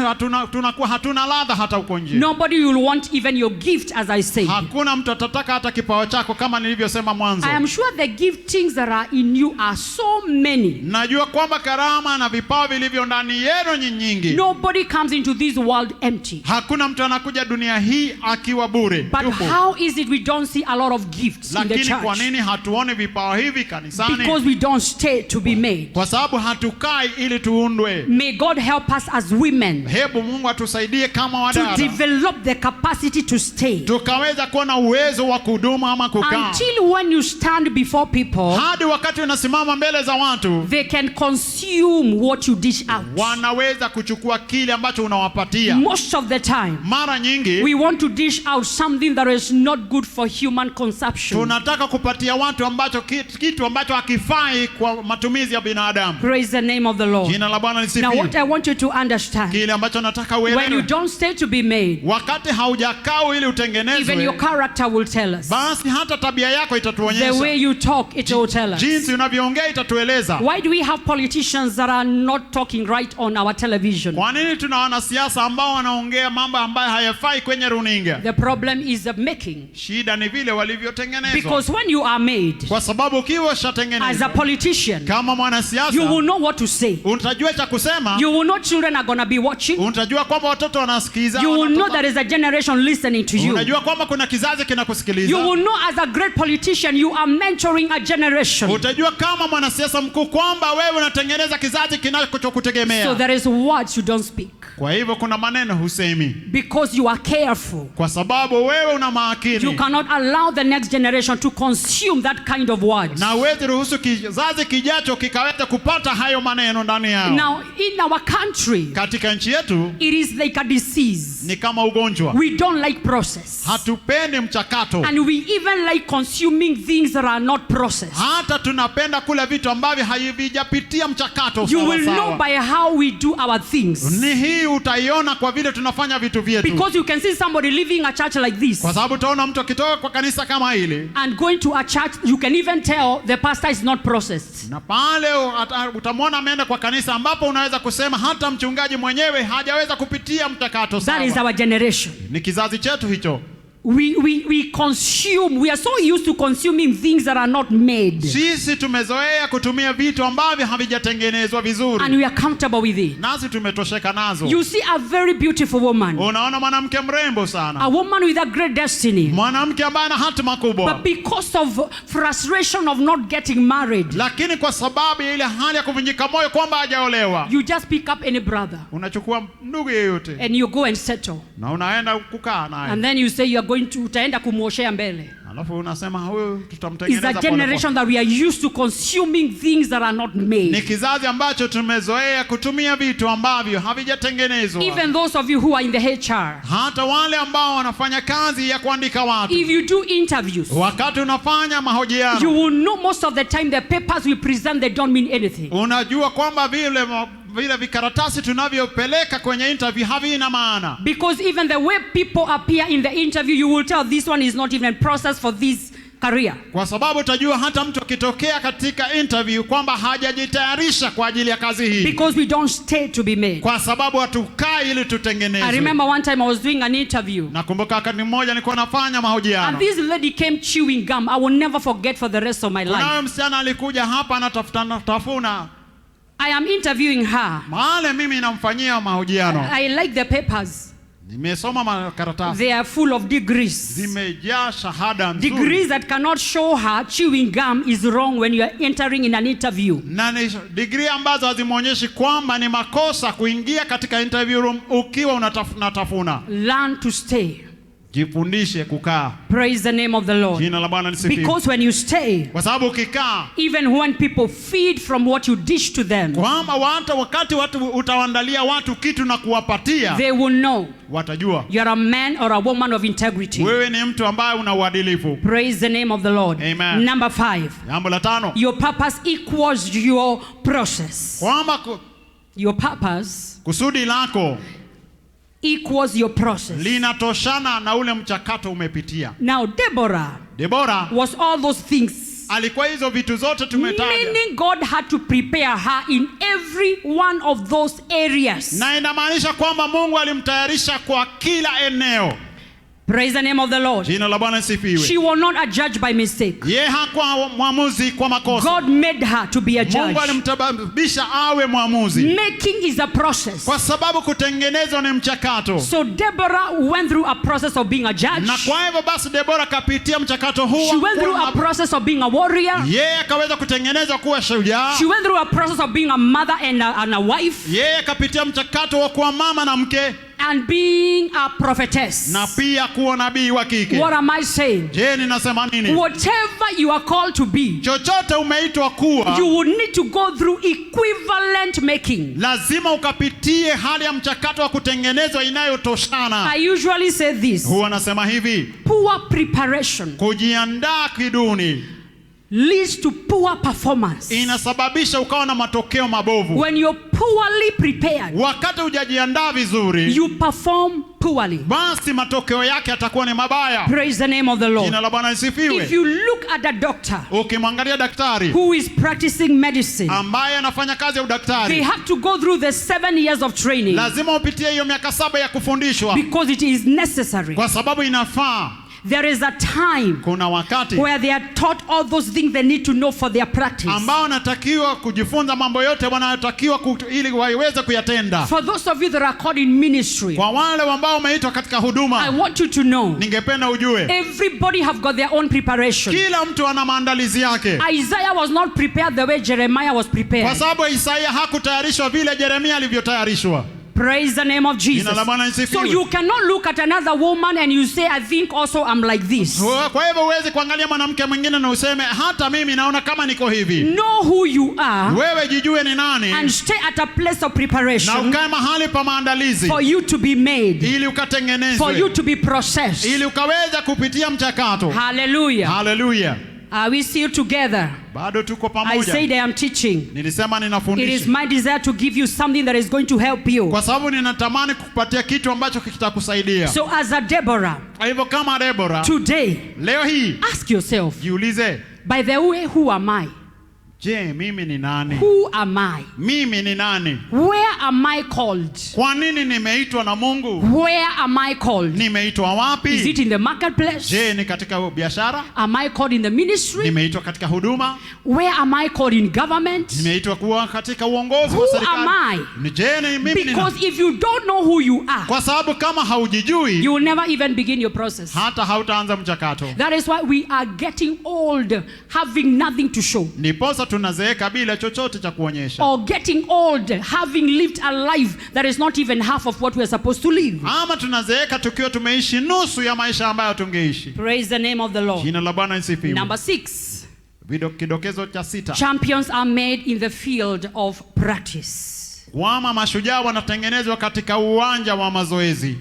tunakuwa hatuna ladha hata huko nje. Nobody will want even your gift, as I said. Hakuna mtu atataka hata kipawa chako kama nilivyosema mwanzo. I am sure the giftings that are in you are so many. Najua kwamba karama na vipawa vilivyo ndani yenu ni nyingi. Nobody comes into this world empty. Hakuna mtu anakuja dunia hii akiwa bure. But how is it we don't see a lot of gifts in the Lakini kwa church? nini hatuoni vipawa hivi kanisani? Because we don't stay to be made. Kwa sababu hatukai ili tuundwe. May God help us as women Hebu Mungu atusaidie kama to wadada develop the capacity to stay. tukaweza kuwa na uwezo wa kudumu ama kukaa Until when you stand before people, hadi wakati unasimama mbele za watu they can consume what you dish out. wanaweza kuchukua kile ambacho unawapatia. Most of the time, Mara nyingi we want to dish out something that is not good for human consumption. tunataka kupatia watu ambacho kitu ambacho hakifai kwa matumizi ya binadamu. Praise the name of the Lord. Jina la Bwana Now lisifiwe. what I want you to understand, Kile ambacho nataka when you uelewe, don't stay to be made, wakati haujakaa ili even your utengenezwe, character will tell us. basi hata tabia yako The itatuonyesha. way you talk, it will tell us. Jinsi unavyoongea itatueleza. Why do we have politicians that are not talking right on our television? Kwa nini tuna wanasiasa ambao wanaongea mambo ambayo hayafai kwenye runinga? The problem is the making. Shida ni vile walivyotengenezwa. Because when you are made Kwa sababu ukiwa as a ushatengenezwa politician, kama you mwanasiasa, will know what to say. utajua cha kusema, You will know children are going to be watching. utajua kwamba watoto wanasikiza, You will know there is a generation listening to you. unajua kwamba kuna kizazi You kinakusikiliza. will know as a great politician you are mentoring a generation. Utajua kama mwanasiasa mkuu kwamba wewe unatengeneza kizazi kinachokutegemea. So there is words you don't speak. Kwa hivyo kuna maneno husemi. Because you are careful. Kwa sababu wewe una You makini. cannot allow the next generation to consume that kind of words. Na huwezi ruhusu kizazi kijacho kikaweza kupata hayo maneno ndani yao. Now, in our country, Katika nchi yetu it is like a disease. ni kama ugonjwa. We don't like process. Hatupendi mchakato. And we even like consuming things that are not processed. Hata tunapenda kula vitu ambavyo havijapitia mchakato You sawa will know sawa. by how we do our things. Ni hii utaiona kwa vile tunafanya vitu vyetu. Because you can see somebody leaving a church like this Kwa sababu utaona mtu akitoka kwa kanisa kama hili and going to a church, you can even tell the pastor is not processed. na pale utamwona ameenda kwa kanisa ambapo unaweza kusema hata mchungaji mwenyewe hajaweza kupitia mchakato That is sawa. our generation. Ni kizazi chetu hicho. We consume, we are so used to consuming things that are not made. Sisi tumezoea kutumia vitu ambavyo havijatengenezwa vizuri. And we are comfortable with it. Nasi tumetosheka nazo. You see a very beautiful woman. Unaona mwanamke mrembo sana. A woman with a great destiny. Mwanamke ambaye ana hatima kubwa. But because of frustration of not getting married, Lakini kwa sababu ya ile hali ya kuvunjika moyo kwamba hajaolewa, you just pick up any brother unachukua ndugu yeyote and you go and settle. na unaenda kukaa naye. And then you say you are going to utaenda kumwoshea mbele. Alafu unasema huyu It's tutamtengeneza a pole generation that we are used to consuming things that are not pole. Ni made. kizazi ambacho tumezoea kutumia vitu ambavyo havijatengenezwa. Even those of you who are in the HR, Hata wale ambao wanafanya kazi ya kuandika watu. if you do interviews, Wakati unafanya mahojiano, you will know most of the time the papers we present, they don't mean anything. unajua kwamba vile vikaratasi tunavyopeleka kwenye interview havina maana. Because even the way people appear in the interview, you will tell this one is not even processed for this career. Kwa sababu utajua hata mtu akitokea katika interview kwamba hajajitayarisha kwa ajili ya kazi hii. Because we don't stay to be made. Kwa sababu hatukai ili I tutengenezwe. remember one time I was doing an interview. Nakumbuka wakati mmoja nilikuwa nafanya And mahojiano. this lady came chewing gum. I will never forget for the rest of my life. Kunayo msichana alikuja hapa anatafuna. I am interviewing her. Mahali mimi namfanyia mahojiano. I like the papers. Nimesoma makaratasi. They are full of degrees. Zimejaa shahada nzuri. Degrees that cannot show her chewing gum is wrong when you are entering in an interview. Na ni degree ambazo hazimwonyeshi kwamba ni makosa kuingia katika interview room ukiwa unatafuna. Learn to stay. Jifundishe kukaa. Praise the name of the Lord. Jina la Bwana lisifiwe. Because when you stay, Kwa sababu ukikaa, even when people feed from what you dish to them, kwamba wakati watu utawaandalia watu kitu na kuwapatia, they will know watajua you are a man or a woman of integrity. wewe ni mtu ambaye una uadilifu. Praise the name of the Lord. Amen. Number 5. Jambo la 5, Your purpose equals your process. kwamba Your purpose kusudi lako equals your process. linatoshana na ule mchakato umepitia. Now, Deborah Debora was all those things. alikuwa hizo vitu zote tumetaja. Meaning God had to prepare her in every one of those areas. Na inamaanisha kwamba Mungu alimtayarisha kwa kila eneo. Praise the name of the Lord. Jina la Bwana lisifiwe. She was not a judge by mistake. Yeye hakuwa mwamuzi kwa makosa. God made her to be a judge. Mungu alimtabisha awe mwamuzi. Making is a process. Kwa sababu kutengenezwa ni mchakato. So Deborah went through a process of being a judge. Na kwa hivyo basi Debora kapitia mchakato huu. She went through a process of being a warrior. Yeye akaweza kutengenezwa kuwa shujaa. She went through a process of being a mother and a wife. Yeye kapitia mchakato wa kuwa mama na mke. And being a prophetess. Na pia kuwa nabii wa kike. What am I saying? Je, ninasema nini? Whatever you are called to be, chochote umeitwa kuwa, you will need to go through equivalent making. lazima ukapitie hali ya mchakato wa kutengenezwa inayotoshana. I usually say this. Huwa nasema hivi, Poor preparation kujiandaa kiduni leads to poor performance. inasababisha ukawa na matokeo mabovu. When you're poorly prepared, Wakati hujajiandaa vizuri, you perform poorly. basi matokeo yake yatakuwa ni mabaya. Praise the name of the Lord. Jina la Bwana If lisifiwe. you look at a doctor Ukimwangalia daktari who is practicing medicine, ambaye anafanya kazi ya they udaktari, have to go through the 7 years of training lazima upitie hiyo miaka 7 ya kufundishwa, because it is necessary. kwa sababu inafaa. There is a time kuna wakati where they are taught all those things they need to know for their practice. ambao wanatakiwa kujifunza mambo yote wanayotakiwa ili waweze kuyatenda. For those of you that are called in ministry, Kwa wale ambao umeitwa katika huduma, I want you to know, ningependa ujue everybody have got their own preparation. kila mtu ana maandalizi yake. Isaiah was not prepared the way Jeremiah was Kwa prepared. sababu Isaya hakutayarishwa vile Yeremia alivyotayarishwa. Praise the name of Jesus. Jina la Bwana lisifiwe. So you cannot look at another woman and you say, I think also I'm like this. Kwa hivyo huwezi kuangalia mwanamke mwingine na useme hata mimi naona kama niko hivi. Know who you are Wewe jijue ni nani and stay at a place of na preparation ukae mahali pa maandalizi for you to be made, ili for you ukatengenezwe, to be processed. ili ukaweza kupitia mchakato. Hallelujah. Hallelujah. Are we still together? Bado tuko I pamoja. said I am teaching. Nilisema It is ninafundisha my desire to give you something that is going to help you. kwa sababu ninatamani kukupatia kitu ambacho kitakusaidia. So as a Deborah, Kwa hivyo kama Deborah, today, leo hii ask yourself, jiulize, by the way, who am I? je, mimi ni nani? Who am I? Mimi ni nani? Where am I called? Kwa nini nimeitwa na Mungu? Where am I called? Nimeitwa Is wapi? it in the marketplace? Je, ni katika biashara? Am I called in the ministry? Nimeitwa katika huduma? Where am I called in government? Nimeitwa kuwa katika uongozi Who wa serikali? am I? Je, ni mimi ni nani? Because if you don't know who you are, Kwa sababu kama haujijui you will never even begin your process. hata hautaanza mchakato. That is why we are getting old, having nothing to show. Ndiposa tunazeeka bila chochote cha kuonyesha. Or getting old, having lived a life that is not even half of what we are supposed to live. Ama tunazeeka tukiwa tumeishi nusu ya maisha ambayo tungeishi. Praise the name of the Lord. Jina la Bwana lisifiwe. Number 6. Kidokezo cha 6. Champions are made in the field of practice. Kwamba mashujaa wanatengenezwa katika uwanja wa mazoezi.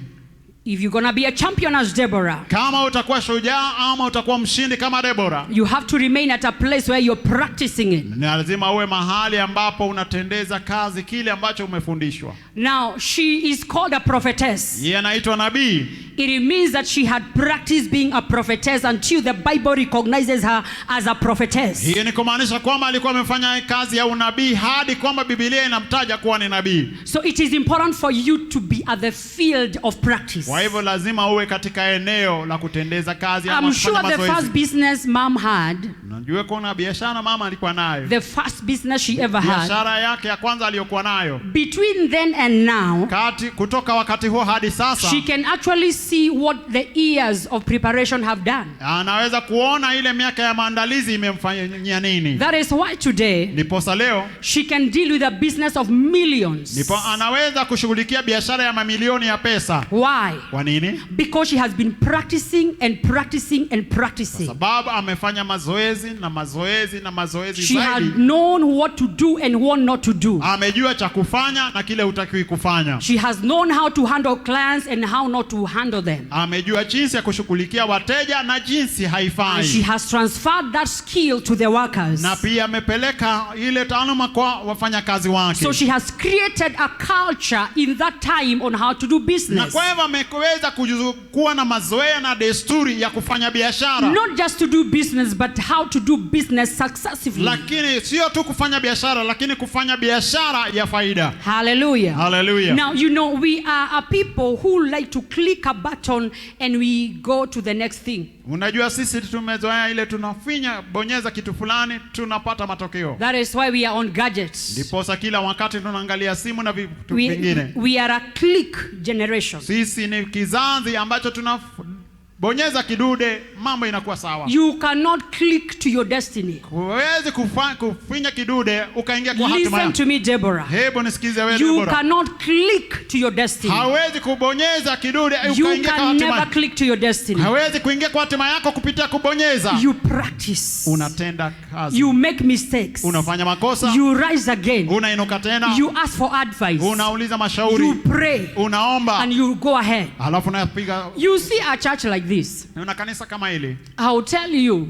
If you're going to be a champion as Deborah, Kama utakuwa shujaa ama utakuwa mshindi kama Deborah, you have to remain at a place where you're practicing it. ni lazima uwe mahali ambapo unatendeza kazi kile ambacho umefundishwa. Now, she is called a prophetess. Yeye anaitwa nabii. It means that she had practiced being a prophetess until the Bible recognizes her as a prophetess. Hiyo ni kumaanisha kwamba alikuwa amefanya kazi ya unabii hadi kwamba Biblia inamtaja kuwa ni nabii. So it is important for you to be at the field of practice. Kwa hivyo lazima uwe katika eneo la kutendeza kazi ama I'm kufanya sure the first mazoezi. business mom had, Najua kuna biashara mama alikuwa nayo. the first business she ever had, Biashara yake ya kwanza aliyokuwa nayo. between then and now, Kutoka wakati huo hadi sasa, she can actually see what the years of preparation have done. anaweza kuona ile miaka ya maandalizi imemfanyia nini. That is why today, Ndiposa leo she can deal with a business of millions. ndipo anaweza kushughulikia biashara ya mamilioni ya pesa. Why? Kwa nini? Because she has been practicing and practicing and practicing. Sababu amefanya mazoezi na mazoezi na mazoezi She had zaidi. known what to do and what not to do. Amejua cha kufanya na kile hutakiwi kufanya. She has known how to handle clients and how not to handle them. Amejua jinsi ya kushughulikia wateja na jinsi And she haifai. has transferred that skill to the workers. Na pia amepeleka ile taaluma kwa wafanyakazi wake. So she has created a culture in that time on how to do Na business. kwa hivyo ameweza kuwa na mazoea na desturi ya kufanya biashara. Not just to do business, but how to do business successfully. Lakini sio tu kufanya biashara, lakini kufanya biashara ya faida. Hallelujah. Hallelujah. Now, you know, we are a people who like to click a button and we go to the next thing. Unajua sisi tumezoea ile tunafinya bonyeza kitu fulani tunapata matokeo. That is why we are on gadgets. Ndiposa kila wakati tunaangalia simu na vitu vingine. We are a click generation. Sisi ni kizazi ambacho tunabonyeza kidude mambo inakuwa sawa. You cannot click to your destiny. Huwezi kufinya kidude ukaingia kwa hatima Listen yako. to me, Deborah. Hebu nisikize wewe You Deborah. cannot click to your destiny. Hawezi kubonyeza kidude You ukaingia kwa can hatima never yako. click to your destiny. Hawezi kuingia kwa hatima yako kupitia kubonyeza. You practice. Unatenda kazi. You make mistakes. Unafanya makosa. You rise again. Unainuka tena. You ask for advice. Unauliza mashauri. You pray. Unaomba. And you go ahead. Halafu unapiga. You see a church like this. Una kanisa kama hili. I'll tell you,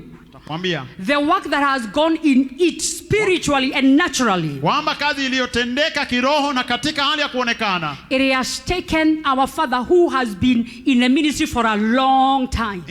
Mwambia the work that has gone in it spiritually and naturally, kwamba kazi iliyotendeka kiroho na katika hali ya kuonekana, it has taken our father who has been in the ministry for a long time.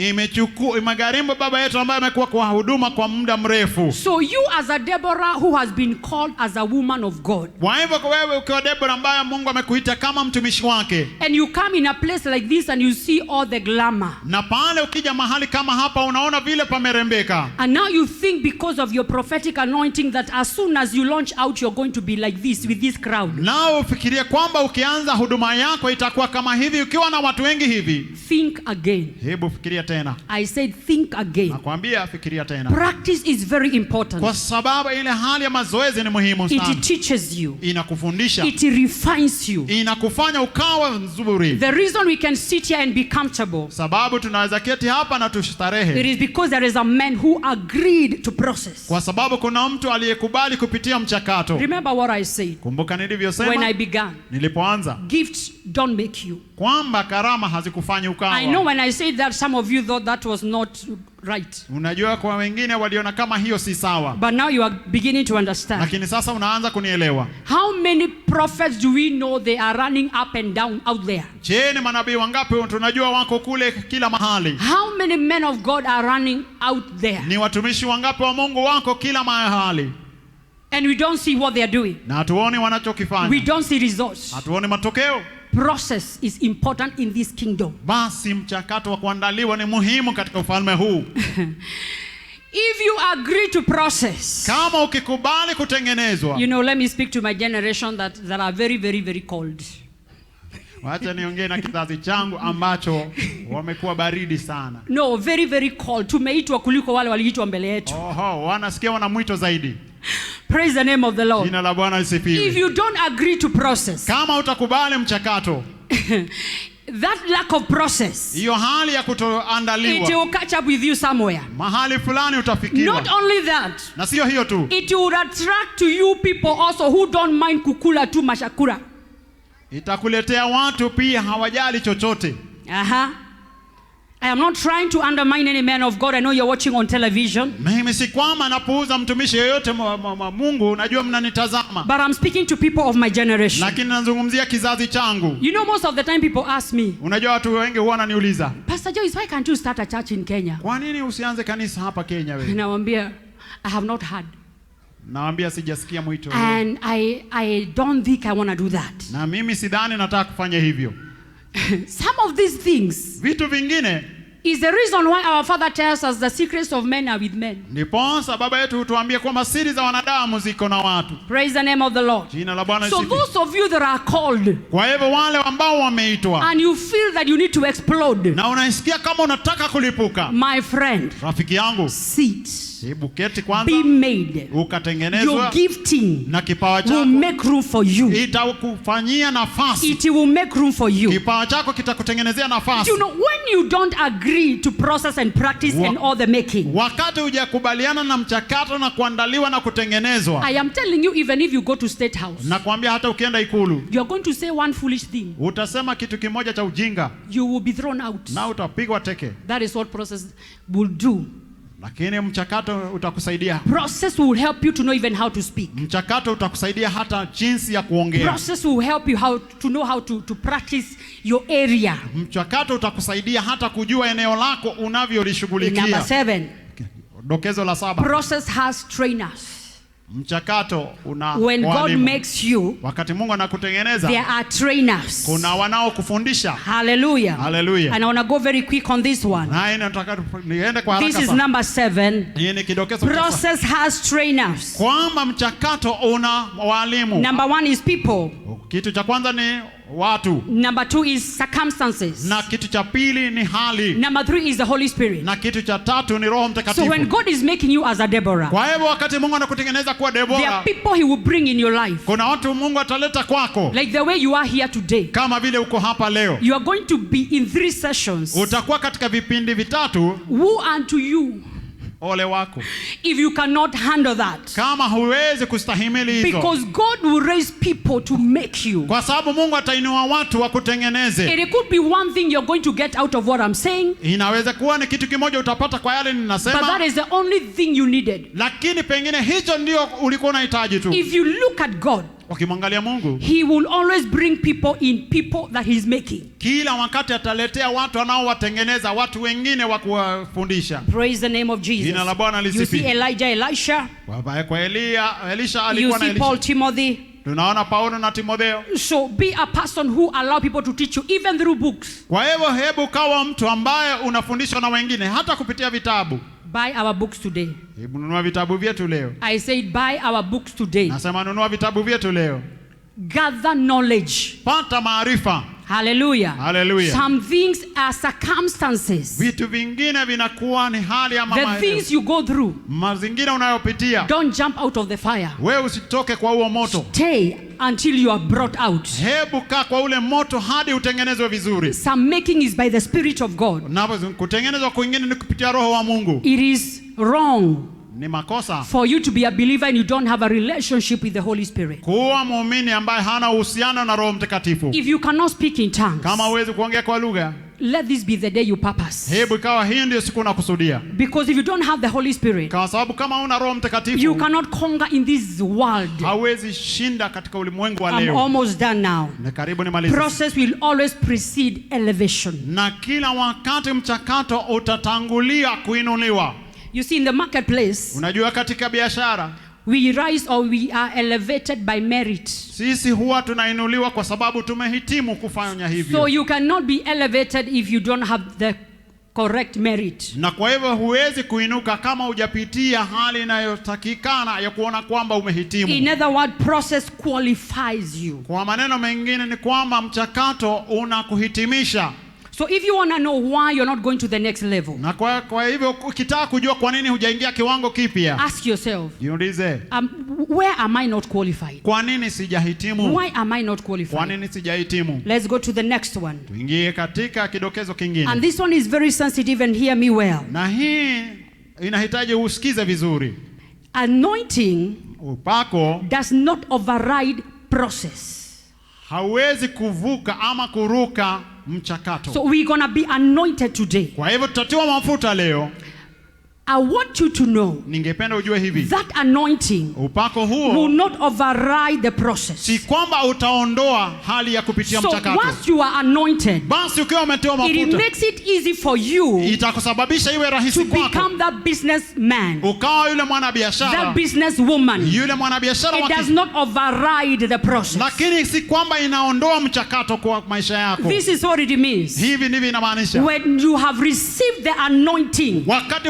Imegharimu baba yetu ambaye amekuwa kwa huduma kwa muda mrefu. So you as a Deborah who has been called as a woman of God, kwa hivyo wewe ukiwa Deborah ambaye Mungu amekuita kama mtumishi wake, and you come in a place like this and you see all the glamour, na pale ukija mahali kama hapa unaona vile pamerembeka, and now you think because of your prophetic anointing that as soon as you launch out you're going to be like this with this crowd. Nao ufikirie kwamba ukianza huduma yako itakuwa kama hivi ukiwa na watu wengi hivi. Think again. Hebu fikiria tena. I said think again. Nakwambia fikiria tena. Practice is very important. Kwa sababu ile hali ya mazoezi ni muhimu sana. It teaches you. Inakufundisha. It refines you. Inakufanya ukawa nzuri. The reason we can sit here and be comfortable, sababu tunaweza keti hapa na tustarehe, it is because there is a man who agreed to process. Kwa sababu kuna mtu aliyekubali kupitia mchakato. Remember what I said. Kumbuka nilivyosema when I began. Nilipoanza. Gifts don't make you. Kwamba karama hazikufanya ukawa. I know when I said that some of you thought that was not right. Unajua kwa wengine waliona kama hiyo si sawa. But now you are beginning to understand. Lakini sasa unaanza kunielewa. How many prophets do we know they are running up and down out there? Je, ni manabii wangapi tunajua wako kule kila mahali? How many men of God are running out there? Ni watumishi wangapi wa Mungu wako kila mahali? And we don't see what they are doing. Na hatuoni wanachokifanya. We don't see results. Hatuoni matokeo. Process is important in this kingdom. Basi mchakato wa kuandaliwa ni muhimu katika ufalme huu. If you agree to process, kama ukikubali kutengenezwa. You know, let me speak to my generation that are very, very, very cold. Wacha niongee na kizazi changu ambacho wamekuwa baridi sana. No, very, very cold. Tumeitwa kuliko wale waliitwa mbele yetu. Oho, wanasikia wana mwito zaidi. Praise the name of the Lord. Jina la Bwana lisifiwe. If you don't agree to process, kama utakubali mchakato, that lack of process, hiyo hali ya kutoandaliwa, it will catch up with you somewhere. Mahali fulani utafikiwa. Not only that, na sio hiyo tu, it will attract to you people also who don't mind kukula tu mashakura. Itakuletea watu pia hawajali chochote. I am not trying to undermine any man of God. I know you're watching on television. Mimi si kwamba napuuza mtumishi yeyote Mungu, najua mnanitazama. But I'm speaking to people of my generation. Lakini nazungumzia kizazi changu. You know, most of the time people ask me, unajua watu wengi huwa wananiuliza, Pastor Joyce, why can't you start a church in Kenya? Kwa nini usianze kanisa hapa Kenya wewe? Nawaambia, I have not heard. Nawaambia sijasikia mwito. And I don't think I want to do that. Na mimi sidhani nataka kufanya hivyo. Some of these things, vitu vingine, is the reason why our Father tells us the secrets of men are with men. Ndiposa baba yetu hutuambia kwamba siri za wanadamu ziko na watu. Praise the name of the Lord. Jina la Bwana So lisifiwe. those of you that are called, kwa hivyo wale ambao wameitwa, and you feel that you need to explode, na unaisikia kama unataka kulipuka, my friend, rafiki yangu, sit. Hebu keti kwanza, be made. Ukatengenezwa. Your gifting na kipawa chako will make room for you. Itakufanyia nafasi. It will make room for you. Kipawa chako kitakutengenezea nafasi. You know, when you don't agree to process and practice and all the making, wakati hujakubaliana na mchakato na kuandaliwa na kutengenezwa, I am telling you, even if you go to State House, nakwambia hata ukienda ikulu, you are going to say one foolish thing. Utasema kitu kimoja cha ujinga. You will be thrown out. Na utapigwa teke. That is what process will do. Lakini mchakato utakusaidia. Process will help you to know even how to speak. Mchakato utakusaidia hata jinsi ya kuongea. Process will help you to know how to practice your area. Mchakato utakusaidia hata kujua eneo lako unavyolishughulikia. Number 7. Dokezo la 7. Process has trainers. Mchakato una when walimu. God makes you, wakati Mungu anakutengeneza, there are trainers. Kuna wanao kufundisha. Hallelujah. Hallelujah. And I want to go very quick on this one. Na nataka niende kwa haraka sana. This is number 7. Hii ni kidokezo. Process has trainers. Kwamba mchakato una walimu. Number 1 is people. Kitu cha kwanza ni watu. Number 2 is circumstances. Na kitu cha pili ni hali. Number 3 is the Holy Spirit. Na kitu cha tatu ni Roho Mtakatifu. So when God is making you as a Deborah, kwa hivyo wakati Mungu anakutengeneza kuwa Deborah, there are people he will bring in your life. Kuna watu Mungu ataleta kwako. Like the way you are here today. Kama vile uko hapa leo. You are going to be in 3 sessions. Utakuwa katika vipindi vitatu. Who unto you Ole wako if you cannot handle that. kama huwezi kustahimili hizo, Because God will raise people to make you. kwa sababu Mungu atainua watu wa kutengeneze. It could be one thing you're going to get out of what I'm saying, Inaweza kuwa ni kitu kimoja utapata kwa yale but ninasema, that is the only thing you needed. lakini pengine hicho ndio ulikuwa unahitaji tu. If you look at God, Ukimwangalia Mungu, He will always bring people that He's making. kila wakati ataletea watu anaowatengeneza, watu wengine wa kuwafundisha. Praise the name of Jesus. Jina la Bwana You see lisifiwe. Elijah, Elisha. Kwa Elisha You alikuwa na see Paul, Elisha. Timothy. Tunaona Paulo na Timotheo. So be a person who allow people to teach you even through books. Kwa hivyo hebu kawa mtu ambaye unafundishwa na wengine hata kupitia vitabu. Buy our books today. Hebu nunua vitabu vyetu leo. I said buy our books today. Nasema nunua vitabu vyetu leo. Gather knowledge. Pata maarifa. Hallelujah. Hallelujah. Some things are circumstances. Vitu vingine vinakuwa ni hali ama The things you go through. mazingira unayopitia. Don't jump out of the fire. Wewe usitoke kwa huo moto. Stay until you are brought out. Hebu kaa kwa ule moto hadi utengenezwe vizuri. Some making is by the Spirit of God. Na kutengenezwa kwingine ni kupitia Roho wa Mungu. It is wrong Ni makosa for you to be a believer and you don't have a relationship with the Holy Spirit. kuwa muumini ambaye hana uhusiano na Roho Mtakatifu. If you cannot speak in tongues, Kama huwezi kuongea kwa lugha, let this be the day you purpose. hebu ikawa hii ndio siku unakusudia. Because if you don't have the Holy Spirit, Kwa sababu kama una Roho you Mtakatifu, cannot conquer in this world. hauwezi shinda katika ulimwengu wa I'm leo. almost done now. Na karibu nimalize. Process will always precede elevation. Na kila wakati mchakato utatangulia kuinuliwa. You see, in the marketplace, Unajua katika biashara, we rise or we are elevated by merit. sisi huwa tunainuliwa kwa sababu tumehitimu kufanya hivyo. So you cannot be elevated if you don't have the correct merit. Na kwa hivyo huwezi kuinuka kama hujapitia hali inayotakikana ya kuona kwamba umehitimu. In other words, process qualifies you. Kwa maneno mengine ni kwamba mchakato unakuhitimisha. So if you want to know why you're not going to the next level, Na kwa hivyo ukitaka kujua kwa nini hujaingia kiwango kipya, ask yourself, jiulize, where am I not qualified? kwa nini sijahitimu? Why am I not Kwa qualified? nini sijahitimu? Let's go to the next one. Tuingie katika kidokezo And kingine. this one is very sensitive, and hear me well. Na hii inahitaji usikize vizuri. Anointing Upako does not override process. hauwezi kuvuka ama kuruka mchakato. So we're going to be anointed today. Kwa hivyo tutatiwa mafuta leo. I want you to know Ningependa ujue hivi, that anointing upako will huo not override the process. si kwamba utaondoa hali ya kupitia So mchakato. once you are anointed, Basi ukiwa umetiwa it mafuta, makes it easy for you itakusababisha iwe rahisi to kwako become that businessman, ukawa yule that mwanabiashara, businesswoman. yule mwanabiashara It wa does kike. not override the process. Lakini si kwamba inaondoa mchakato kwa maisha yako. This is what it means. Hivi ndivyo inamaanisha. When you have received the anointing, Wakati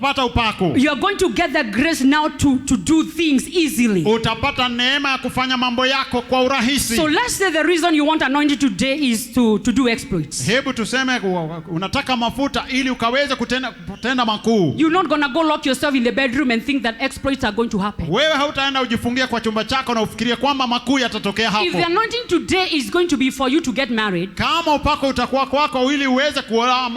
pata upako, you are going to get the grace now to do things easily. utapata neema ya kufanya mambo yako kwa urahisi. So let's say the reason you want anointing today is to do exploits. Hebu tuseme unataka mafuta ili ukaweze kutenda makuu. You're not going to go lock yourself in the bedroom and think that exploits are going to happen. Wewe hautaenda ujifungie kwa chumba chako na ufikirie kwamba makuu yatatokea If the hapo. anointing today is going to be for you to get married, Kama upako utakuwa kwako ili uweze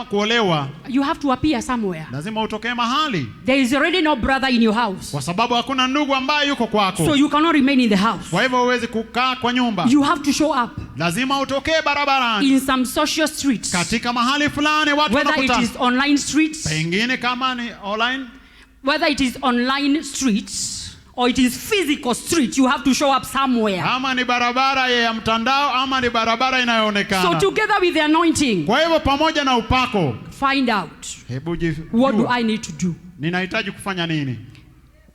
kuolewa, you have to appear somewhere. lazima utokee mahali, There is already no brother in your house, kwa sababu hakuna ndugu ambaye yuko so kwako. you cannot remain in the house. Kwa hivyo huwezi kukaa kwa nyumba, You have to show up lazima utokee barabarani, in some social streets, katika mahali fulani watu whether it wanakutana. is online streets, Pengine kama ni online, whether it is online streets or it is physical street, you have to show up somewhere. ama ni barabara ya mtandao, ama ni barabara So inayoonekana. together with the anointing, Kwa hivyo pamoja na upako, find out, hebu what do jua, I need to do? ninahitaji kufanya nini?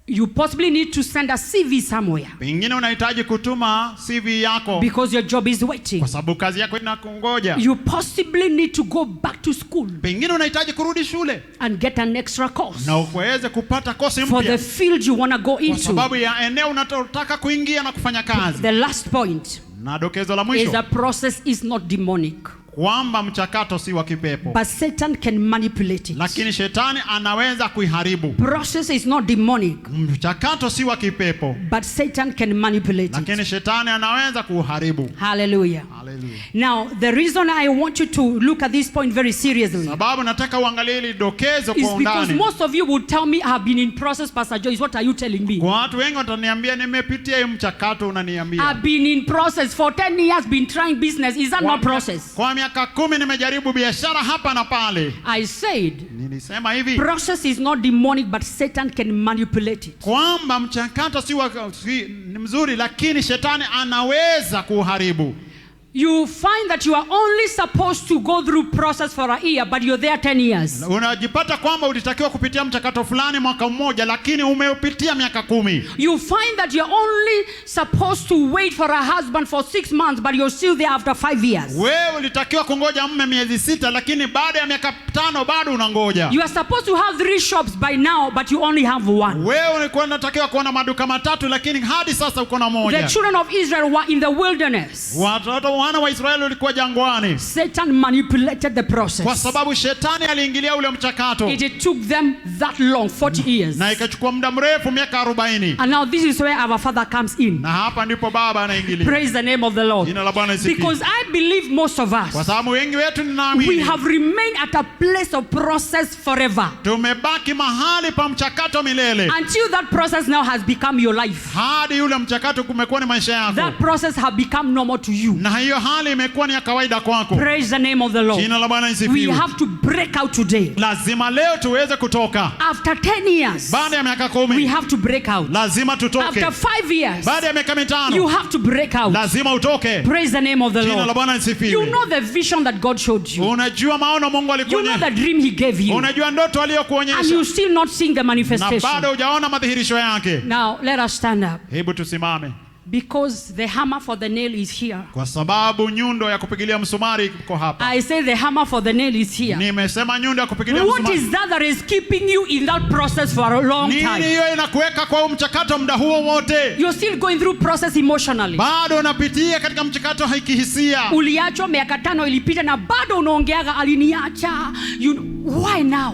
You possibly need to send a CV somewhere Pengine unahitaji kutuma CV yako because your job is waiting. kwa sababu kazi yako inakungoja. You possibly need to go back to school Pengine unahitaji kurudi shule and get an extra course na uweze kupata kosi for the mpya field you want to go kwa into. sababu ya eneo unataka kuingia na kufanya kazi. The last point Na dokezo la is mwisho, the process is not demonic. kwamba mchakato si wa kipepo, but Satan can manipulate it. lakini shetani anaweza kuiharibu. Process is not demonic, Mchakato si wa kipepo, but Satan can manipulate it. lakini shetani anaweza kuharibu. Hallelujah. Hallelujah. Now, the reason I want you to look at this point very seriously Sababu nataka uangalie hili dokezo is kwa because undani. most of you would tell me, I have been in process, Pastor Joyce. What are you telling me? Kwa watu wengi wataniambia nimepitia hii mchakato unaniambia. I've been in process for 10 years, been trying business. Is that not process? Kwa miaka 10 nimejaribu biashara hapa na pale. I said, Nilisema hivi, process is not demonic, but Satan can manipulate it. kwamba mchakato ni mzuri, lakini shetani anaweza kuharibu. You find that you are only supposed to go through process for a year, but you're there 10 years. Unajipata kwamba ulitakiwa kupitia mchakato fulani mwaka mmoja, lakini umeupitia miaka 10. You find that you're only supposed to wait for a husband for 6 months, but you're still there after 5 years. Wewe ulitakiwa kungoja mume miezi 6, lakini baada ya miaka 5 bado unangoja. You are supposed to have 3 shops by now, but you only have 1. Wewe ulikuwa unatakiwa kuwa na maduka 3, lakini hadi sasa uko na moja. The children of Israel were in the wilderness. Wana wa Israeli walikuwa jangwani. Satan manipulated the process. Kwa sababu shetani aliingilia ule mchakato. It took them that long, 40 years. Na ikachukua muda mrefu, miaka 40. And now this is where our Father comes in. Na hapa ndipo Baba anaingilia. Praise the name of the Lord. Jina la Bwana lisifiwe. Because I believe most of us, kwa sababu wengi wetu ninaamini, we have remained at a place of process forever. Tumebaki mahali pa mchakato milele. Until that process now has become your life. Hadi yule mchakato kumekuwa ni maisha yako. That process has become normal to you. Na hiyo hali imekuwa ni ya kawaida kwako. Praise the name of the Lord. Jina la Bwana lisifiwe. We have to break out today. Lazima leo tuweze kutoka. After 10 years, Baada ya miaka 10, we have to break out. lazima tutoke. After 5 years, Baada ya miaka 5, you have to break out. lazima utoke. Praise the name of the Jina la Lord. Bwana lisifiwe. You know the vision that God showed you. Unajua maono Mungu You know alikuonyesha. the dream He gave you. Unajua ndoto And aliyokuonyesha. you still not seeing the Na manifestation. bado hujaona madhihirisho yake. Now, let us stand up. Hebu tusimame. Because the hammer for the nail is here. Kwa sababu nyundo ya kupigilia msumari iko hapa. I say the hammer for the nail is here. Nimesema nyundo ya kupigilia What msumari. is that is keeping you in that process for a long Nini time? hiyo inakuweka kwa mchakato muda huo wote? You're still going through process emotionally. Bado unapitia katika mchakato haikihisia. Uliachwa miaka 5 ilipita na bado unaongeaga aliniacha. Why now?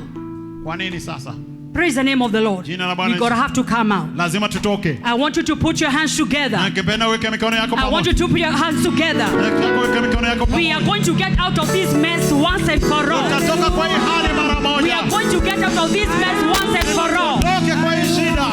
Kwa nini sasa? Praise the name of the Lord. Jina la Bwana We gotta have to come out. Lazima tutoke. I want you to put your hands together. Ningependa uweke mikono yako I want pamoja. you to put your hands together. Nataka uweke mikono yako We are pamoja. going to get out of this mess once and for all. Tutatoka kwa hii hali mara We moja. are going to get out of this mess once and for all. Tutoke kwa hii shida.